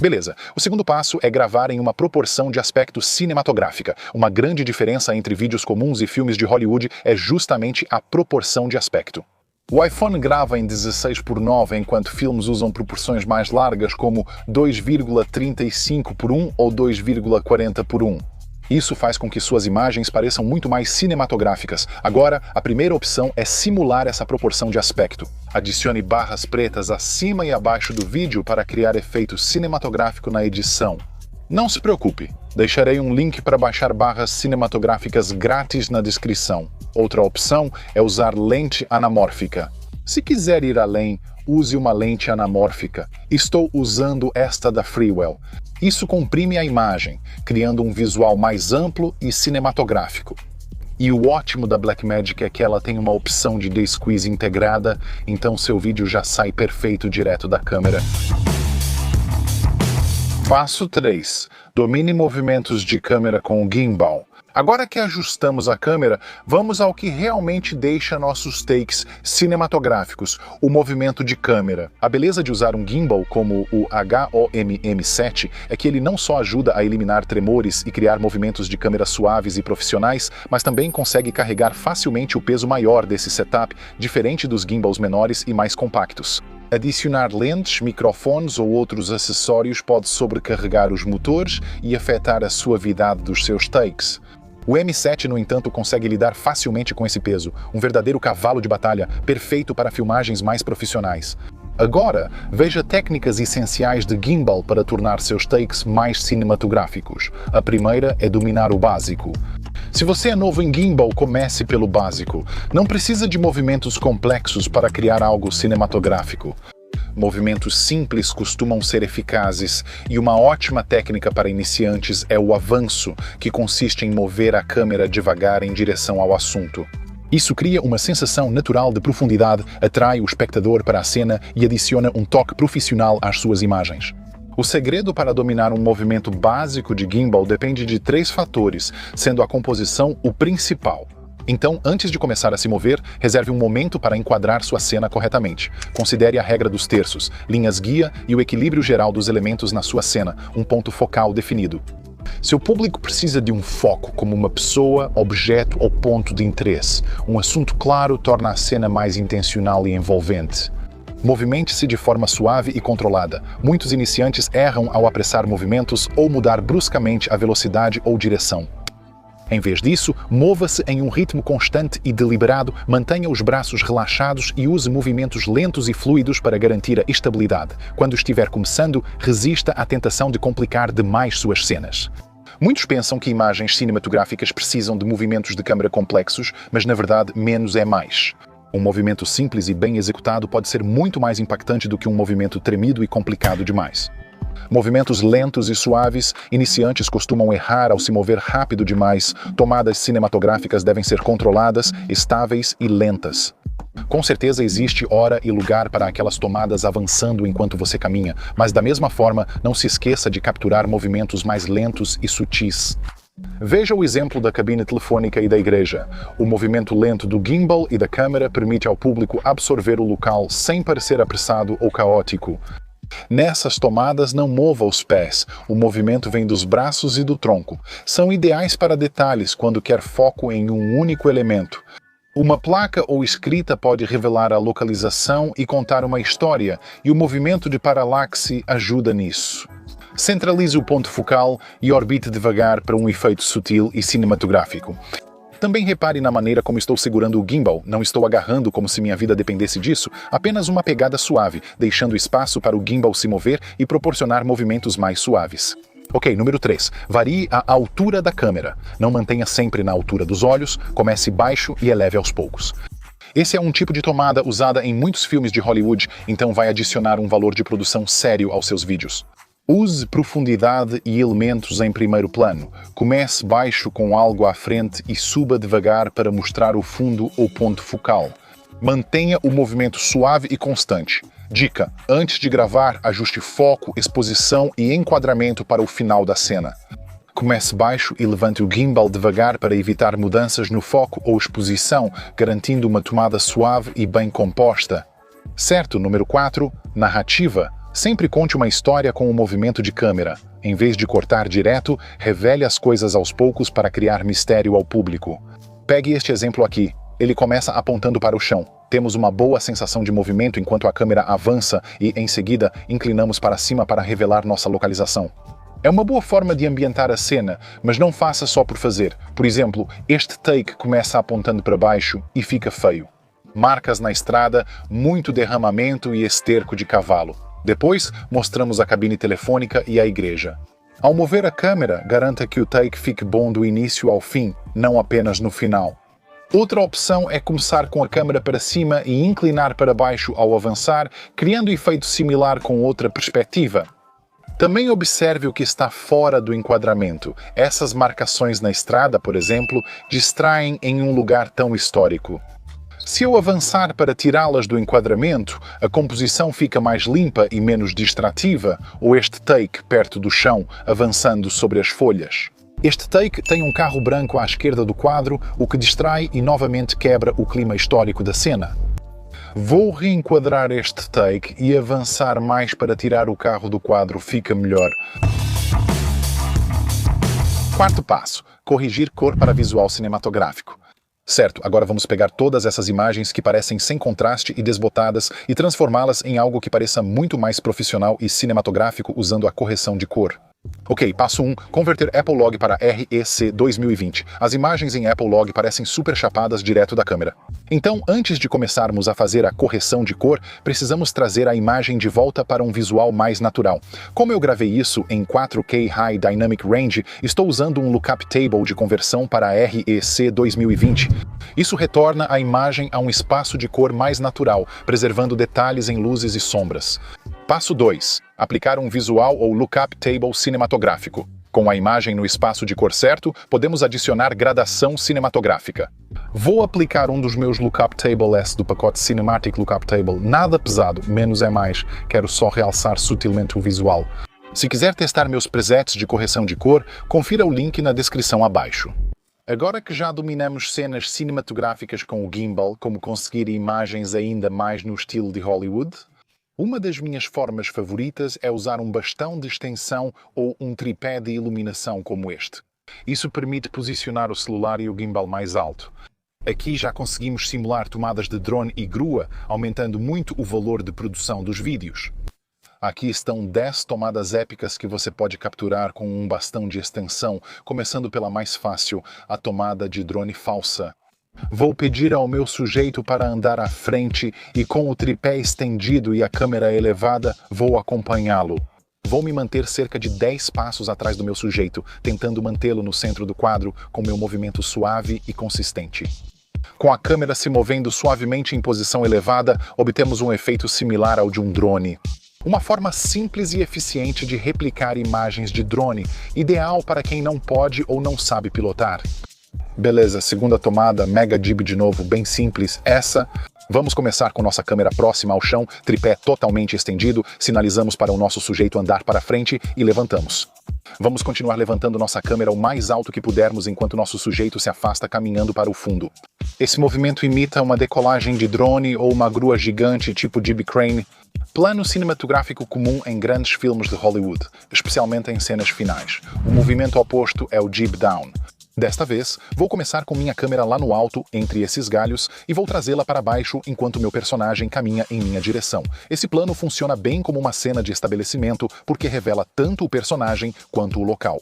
Beleza, o segundo passo é gravar em uma proporção de aspecto cinematográfica. Uma grande diferença entre vídeos comuns e filmes de Hollywood é justamente a proporção de aspecto. O iPhone grava em 16:9, enquanto filmes usam proporções mais largas como 2,35:1 ou 2,40:1. Isso faz com que suas imagens pareçam muito mais cinematográficas. Agora, a primeira opção é simular essa proporção de aspecto. Adicione barras pretas acima e abaixo do vídeo para criar efeito cinematográfico na edição. Não se preocupe, deixarei um link para baixar barras cinematográficas grátis na descrição. Outra opção é usar lente anamórfica. Se quiser ir além, use uma lente anamórfica. Estou usando esta da Freewell. Isso comprime a imagem, criando um visual mais amplo e cinematográfico. E o ótimo da Blackmagic é que ela tem uma opção de desqueeze integrada, então seu vídeo já sai perfeito direto da câmera. Passo 3. Domine movimentos de câmera com o gimbal. Agora que ajustamos a câmera, vamos ao que realmente deixa nossos takes cinematográficos, o movimento de câmera. A beleza de usar um gimbal como o HOMM7 é que ele não só ajuda a eliminar tremores e criar movimentos de câmera suaves e profissionais, mas também consegue carregar facilmente o peso maior desse setup, diferente dos gimbals menores e mais compactos. Adicionar lentes, microfones ou outros acessórios pode sobrecarregar os motores e afetar a suavidade dos seus takes. O M7, no entanto, consegue lidar facilmente com esse peso, um verdadeiro cavalo de batalha, perfeito para filmagens mais profissionais. Agora, veja técnicas essenciais de gimbal para tornar seus takes mais cinematográficos. A primeira é dominar o básico. Se você é novo em gimbal, comece pelo básico. Não precisa de movimentos complexos para criar algo cinematográfico. Movimentos simples costumam ser eficazes, e uma ótima técnica para iniciantes é o avanço, que consiste em mover a câmera devagar em direção ao assunto. Isso cria uma sensação natural de profundidade, atrai o espectador para a cena e adiciona um toque profissional às suas imagens. O segredo para dominar um movimento básico de gimbal depende de 3 fatores, sendo a composição o principal. Então, antes de começar a se mover, reserve um momento para enquadrar sua cena corretamente. Considere a regra dos terços, linhas guia e o equilíbrio geral dos elementos na sua cena, um ponto focal definido. Seu público precisa de um foco, como uma pessoa, objeto ou ponto de interesse. Um assunto claro torna a cena mais intencional e envolvente. Movimente-se de forma suave e controlada. Muitos iniciantes erram ao apressar movimentos ou mudar bruscamente a velocidade ou direção. Em vez disso, mova-se em um ritmo constante e deliberado, mantenha os braços relaxados e use movimentos lentos e fluidos para garantir a estabilidade. Quando estiver começando, resista à tentação de complicar demais suas cenas. Muitos pensam que imagens cinematográficas precisam de movimentos de câmera complexos, mas na verdade menos é mais. Um movimento simples e bem executado pode ser muito mais impactante do que um movimento tremido e complicado demais. Movimentos lentos e suaves, iniciantes costumam errar ao se mover rápido demais. Tomadas cinematográficas devem ser controladas, estáveis e lentas. Com certeza existe hora e lugar para aquelas tomadas avançando enquanto você caminha, mas da mesma forma, não se esqueça de capturar movimentos mais lentos e sutis. Veja o exemplo da cabine telefônica e da igreja. O movimento lento do gimbal e da câmera permite ao público absorver o local sem parecer apressado ou caótico. Nessas tomadas, não mova os pés. O movimento vem dos braços e do tronco. São ideais para detalhes quando quer foco em um único elemento. Uma placa ou escrita pode revelar a localização e contar uma história, e o movimento de paralaxe ajuda nisso. Centralize o ponto focal e orbite devagar para um efeito sutil e cinematográfico. Também repare na maneira como estou segurando o gimbal. Não estou agarrando como se minha vida dependesse disso, apenas uma pegada suave, deixando espaço para o gimbal se mover e proporcionar movimentos mais suaves. Ok, número 3. Varie a altura da câmera. Não mantenha sempre na altura dos olhos, comece baixo e eleve aos poucos. Esse é um tipo de tomada usada em muitos filmes de Hollywood, então vai adicionar um valor de produção sério aos seus vídeos. Use profundidade e elementos em primeiro plano. Comece baixo com algo à frente e suba devagar para mostrar o fundo ou ponto focal. Mantenha o movimento suave e constante. Dica: antes de gravar, ajuste foco, exposição e enquadramento para o final da cena. Comece baixo e levante o gimbal devagar para evitar mudanças no foco ou exposição, garantindo uma tomada suave e bem composta. Certo, número 4. Narrativa. Sempre conte uma história com o movimento de câmera. Em vez de cortar direto, revele as coisas aos poucos para criar mistério ao público. Pegue este exemplo aqui. Ele começa apontando para o chão. Temos uma boa sensação de movimento enquanto a câmera avança e, em seguida, inclinamos para cima para revelar nossa localização. É uma boa forma de ambientar a cena, mas não faça só por fazer. Por exemplo, este take começa apontando para baixo e fica feio. Marcas na estrada, muito derramamento e esterco de cavalo. Depois, mostramos a cabine telefônica e a igreja. Ao mover a câmera, garanta que o take fique bom do início ao fim, não apenas no final. Outra opção é começar com a câmera para cima e inclinar para baixo ao avançar, criando efeito similar com outra perspectiva. Também observe o que está fora do enquadramento. Essas marcações na estrada, por exemplo, distraem em um lugar tão histórico. Se eu avançar para tirá-las do enquadramento, a composição fica mais limpa e menos distrativa, ou este take perto do chão, avançando sobre as folhas. Este take tem um carro branco à esquerda do quadro, o que distrai e novamente quebra o clima histórico da cena. Vou reenquadrar este take e avançar mais para tirar o carro do quadro, fica melhor. Quarto passo: corrigir cor para visual cinematográfico. Certo, agora vamos pegar todas essas imagens que parecem sem contraste e desbotadas e transformá-las em algo que pareça muito mais profissional e cinematográfico usando a correção de cor. Ok, passo 1. Converter Apple Log para REC 2020. As imagens em Apple Log parecem super chapadas direto da câmera. Então, antes de começarmos a fazer a correção de cor, precisamos trazer a imagem de volta para um visual mais natural. Como eu gravei isso em 4K High Dynamic Range, estou usando um Lookup Table de conversão para REC 2020. Isso retorna a imagem a um espaço de cor mais natural, preservando detalhes em luzes e sombras. Passo 2. Aplicar um visual ou lookup table cinematográfico. Com a imagem no espaço de cor certo, podemos adicionar gradação cinematográfica. Vou aplicar um dos meus lookup tables do pacote Cinematic Lookup Table. Nada pesado, menos é mais. Quero só realçar sutilmente o visual. Se quiser testar meus presets de correção de cor, confira o link na descrição abaixo. Agora que já dominamos cenas cinematográficas com o gimbal, como conseguir imagens ainda mais no estilo de Hollywood, uma das minhas formas favoritas é usar um bastão de extensão ou um tripé de iluminação como este. Isso permite posicionar o celular e o gimbal mais alto. Aqui já conseguimos simular tomadas de drone e grua, aumentando muito o valor de produção dos vídeos. Aqui estão 10 tomadas épicas que você pode capturar com um bastão de extensão, começando pela mais fácil, a tomada de drone falsa. Vou pedir ao meu sujeito para andar à frente e com o tripé estendido e a câmera elevada, vou acompanhá-lo. Vou me manter cerca de 10 passos atrás do meu sujeito, tentando mantê-lo no centro do quadro com meu movimento suave e consistente. Com a câmera se movendo suavemente em posição elevada, obtemos um efeito similar ao de um drone. Uma forma simples e eficiente de replicar imagens de drone, ideal para quem não pode ou não sabe pilotar. Beleza, segunda tomada, mega jib de novo, bem simples. Vamos começar com nossa câmera próxima ao chão, tripé totalmente estendido, sinalizamos para o nosso sujeito andar para frente e levantamos. Vamos continuar levantando nossa câmera o mais alto que pudermos enquanto nosso sujeito se afasta caminhando para o fundo. Esse movimento imita uma decolagem de drone ou uma grua gigante tipo jib crane. Plano cinematográfico comum em grandes filmes de Hollywood, especialmente em cenas finais. O movimento oposto é o jib down. Desta vez, vou começar com minha câmera lá no alto, entre esses galhos, e vou trazê-la para baixo enquanto meu personagem caminha em minha direção. Esse plano funciona bem como uma cena de estabelecimento porque revela tanto o personagem quanto o local.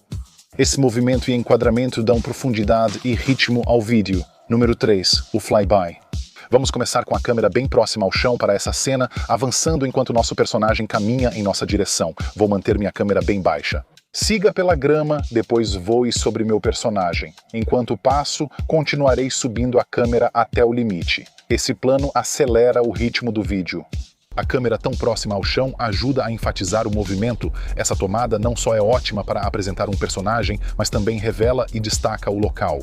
Esse movimento e enquadramento dão profundidade e ritmo ao vídeo. Número 3. O flyby. Vamos começar com a câmera bem próxima ao chão para essa cena, avançando enquanto nosso personagem caminha em nossa direção. Vou manter minha câmera bem baixa. Siga pela grama, depois voe sobre meu personagem. Enquanto passo, continuarei subindo a câmera até o limite. Esse plano acelera o ritmo do vídeo. A câmera tão próxima ao chão ajuda a enfatizar o movimento. Essa tomada não só é ótima para apresentar um personagem, mas também revela e destaca o local.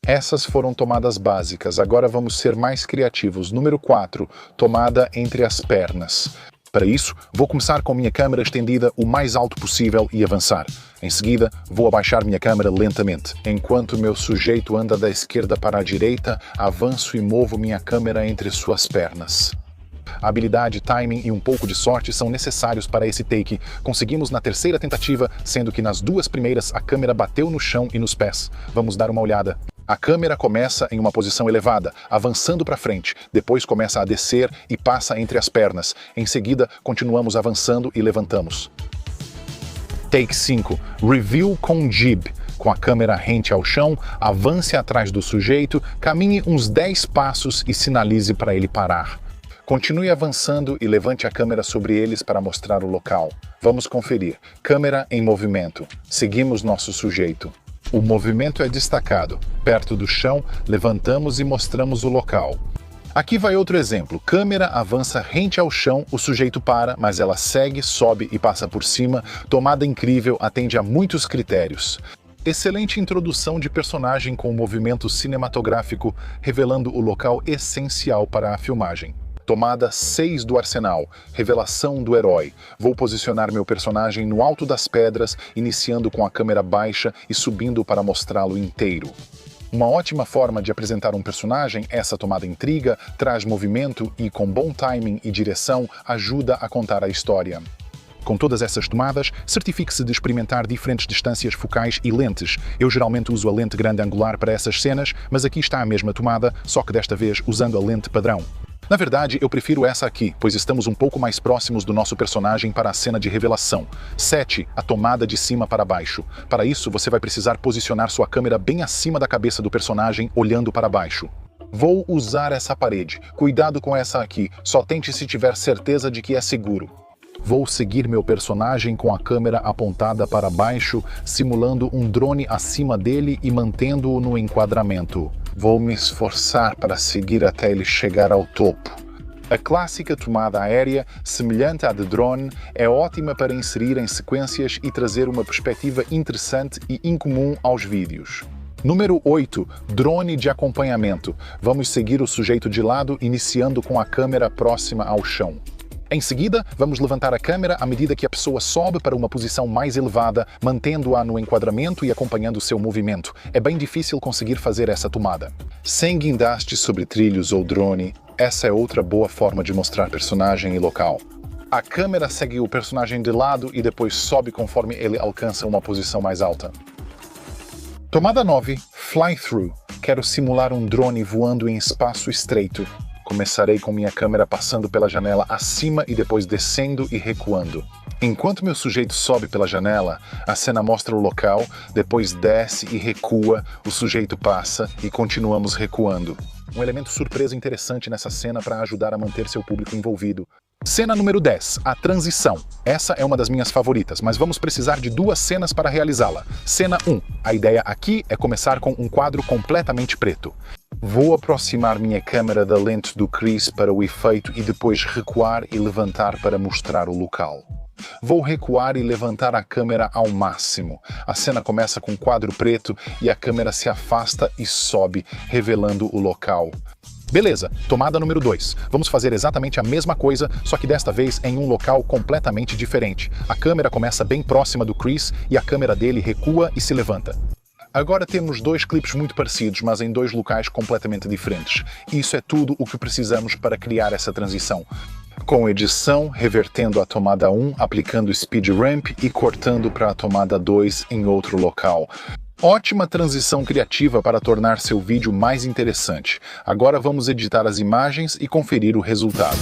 Essas foram tomadas básicas, agora vamos ser mais criativos. Número 4, tomada entre as pernas. Para isso, vou começar com minha câmera estendida o mais alto possível e avançar. Em seguida, vou abaixar minha câmera lentamente. Enquanto meu sujeito anda da esquerda para a direita, avanço e movo minha câmera entre suas pernas. Habilidade, timing e um pouco de sorte são necessários para esse take. Conseguimos na terceira tentativa, sendo que nas duas primeiras a câmera bateu no chão e nos pés. Vamos dar uma olhada. A câmera começa em uma posição elevada, avançando para frente, depois começa a descer e passa entre as pernas. Em seguida, continuamos avançando e levantamos. Take 5. Review com jib. Com a câmera rente ao chão, avance atrás do sujeito, caminhe uns 10 passos e sinalize para ele parar. Continue avançando e levante a câmera sobre eles para mostrar o local. Vamos conferir. Câmera em movimento. Seguimos nosso sujeito. O movimento é destacado. Perto do chão, levantamos e mostramos o local. Aqui vai outro exemplo. Câmera avança rente ao chão, o sujeito para, mas ela segue, sobe e passa por cima. Tomada incrível, atende a muitos critérios. Excelente introdução de personagem com movimento cinematográfico, revelando o local essencial para a filmagem. Tomada 6 do arsenal, revelação do herói. Vou posicionar meu personagem no alto das pedras, iniciando com a câmera baixa e subindo para mostrá-lo inteiro. Uma ótima forma de apresentar um personagem, essa tomada intriga, traz movimento e, com bom timing e direção, ajuda a contar a história. Com todas essas tomadas, certifique-se de experimentar diferentes distâncias focais e lentes. Eu geralmente uso a lente grande angular para essas cenas, mas aqui está a mesma tomada, só que desta vez usando a lente padrão. Na verdade, eu prefiro essa aqui, pois estamos um pouco mais próximos do nosso personagem para a cena de revelação. 7. A tomada de cima para baixo. Para isso, você vai precisar posicionar sua câmera bem acima da cabeça do personagem, olhando para baixo. Vou usar essa parede. Cuidado com essa aqui, só tente se tiver certeza de que é seguro. Vou seguir meu personagem com a câmera apontada para baixo, simulando um drone acima dele e mantendo-o no enquadramento. Vou me esforçar para seguir até ele chegar ao topo. A clássica tomada aérea, semelhante à de drone, é ótima para inserir em sequências e trazer uma perspectiva interessante e incomum aos vídeos. Número 8. Drone de acompanhamento. Vamos seguir o sujeito de lado, iniciando com a câmera próxima ao chão. Em seguida, vamos levantar a câmera à medida que a pessoa sobe para uma posição mais elevada, mantendo-a no enquadramento e acompanhando seu movimento. É bem difícil conseguir fazer essa tomada. Sem guindaste sobre trilhos ou drone, essa é outra boa forma de mostrar personagem e local. A câmera segue o personagem de lado e depois sobe conforme ele alcança uma posição mais alta. Tomada 9. Fly-through. Quero simular um drone voando em espaço estreito. Começarei com minha câmera passando pela janela acima e depois descendo e recuando. Enquanto meu sujeito sobe pela janela, a cena mostra o local, depois desce e recua, o sujeito passa e continuamos recuando. Um elemento surpresa interessante nessa cena para ajudar a manter seu público envolvido. Cena número 10, a transição. Essa é uma das minhas favoritas, mas vamos precisar de 2 cenas para realizá-la. Cena 1. A ideia aqui é começar com um quadro completamente preto. Vou aproximar minha câmera da lente do Chris para o efeito e depois recuar e levantar para mostrar o local. Vou recuar e levantar a câmera ao máximo. A cena começa com um quadro preto e a câmera se afasta e sobe, revelando o local. Beleza, tomada número 2. Vamos fazer exatamente a mesma coisa, só que desta vez em um local completamente diferente. A câmera começa bem próxima do Chris e a câmera dele recua e se levanta. Agora temos 2 clipes muito parecidos, mas em 2 locais completamente diferentes. Isso é tudo o que precisamos para criar essa transição. Com edição, revertendo a tomada 1, aplicando speed ramp e cortando para a tomada 2 em outro local. Ótima transição criativa para tornar seu vídeo mais interessante. Agora vamos editar as imagens e conferir o resultado.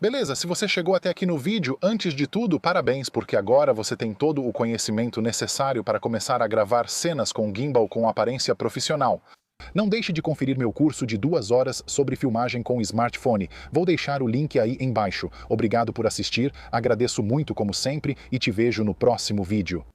Beleza, se você chegou até aqui no vídeo, antes de tudo, parabéns, porque agora você tem todo o conhecimento necessário para começar a gravar cenas com gimbal com aparência profissional. Não deixe de conferir meu curso de 2 horas sobre filmagem com smartphone. Vou deixar o link aí embaixo. Obrigado por assistir, agradeço muito como sempre e te vejo no próximo vídeo.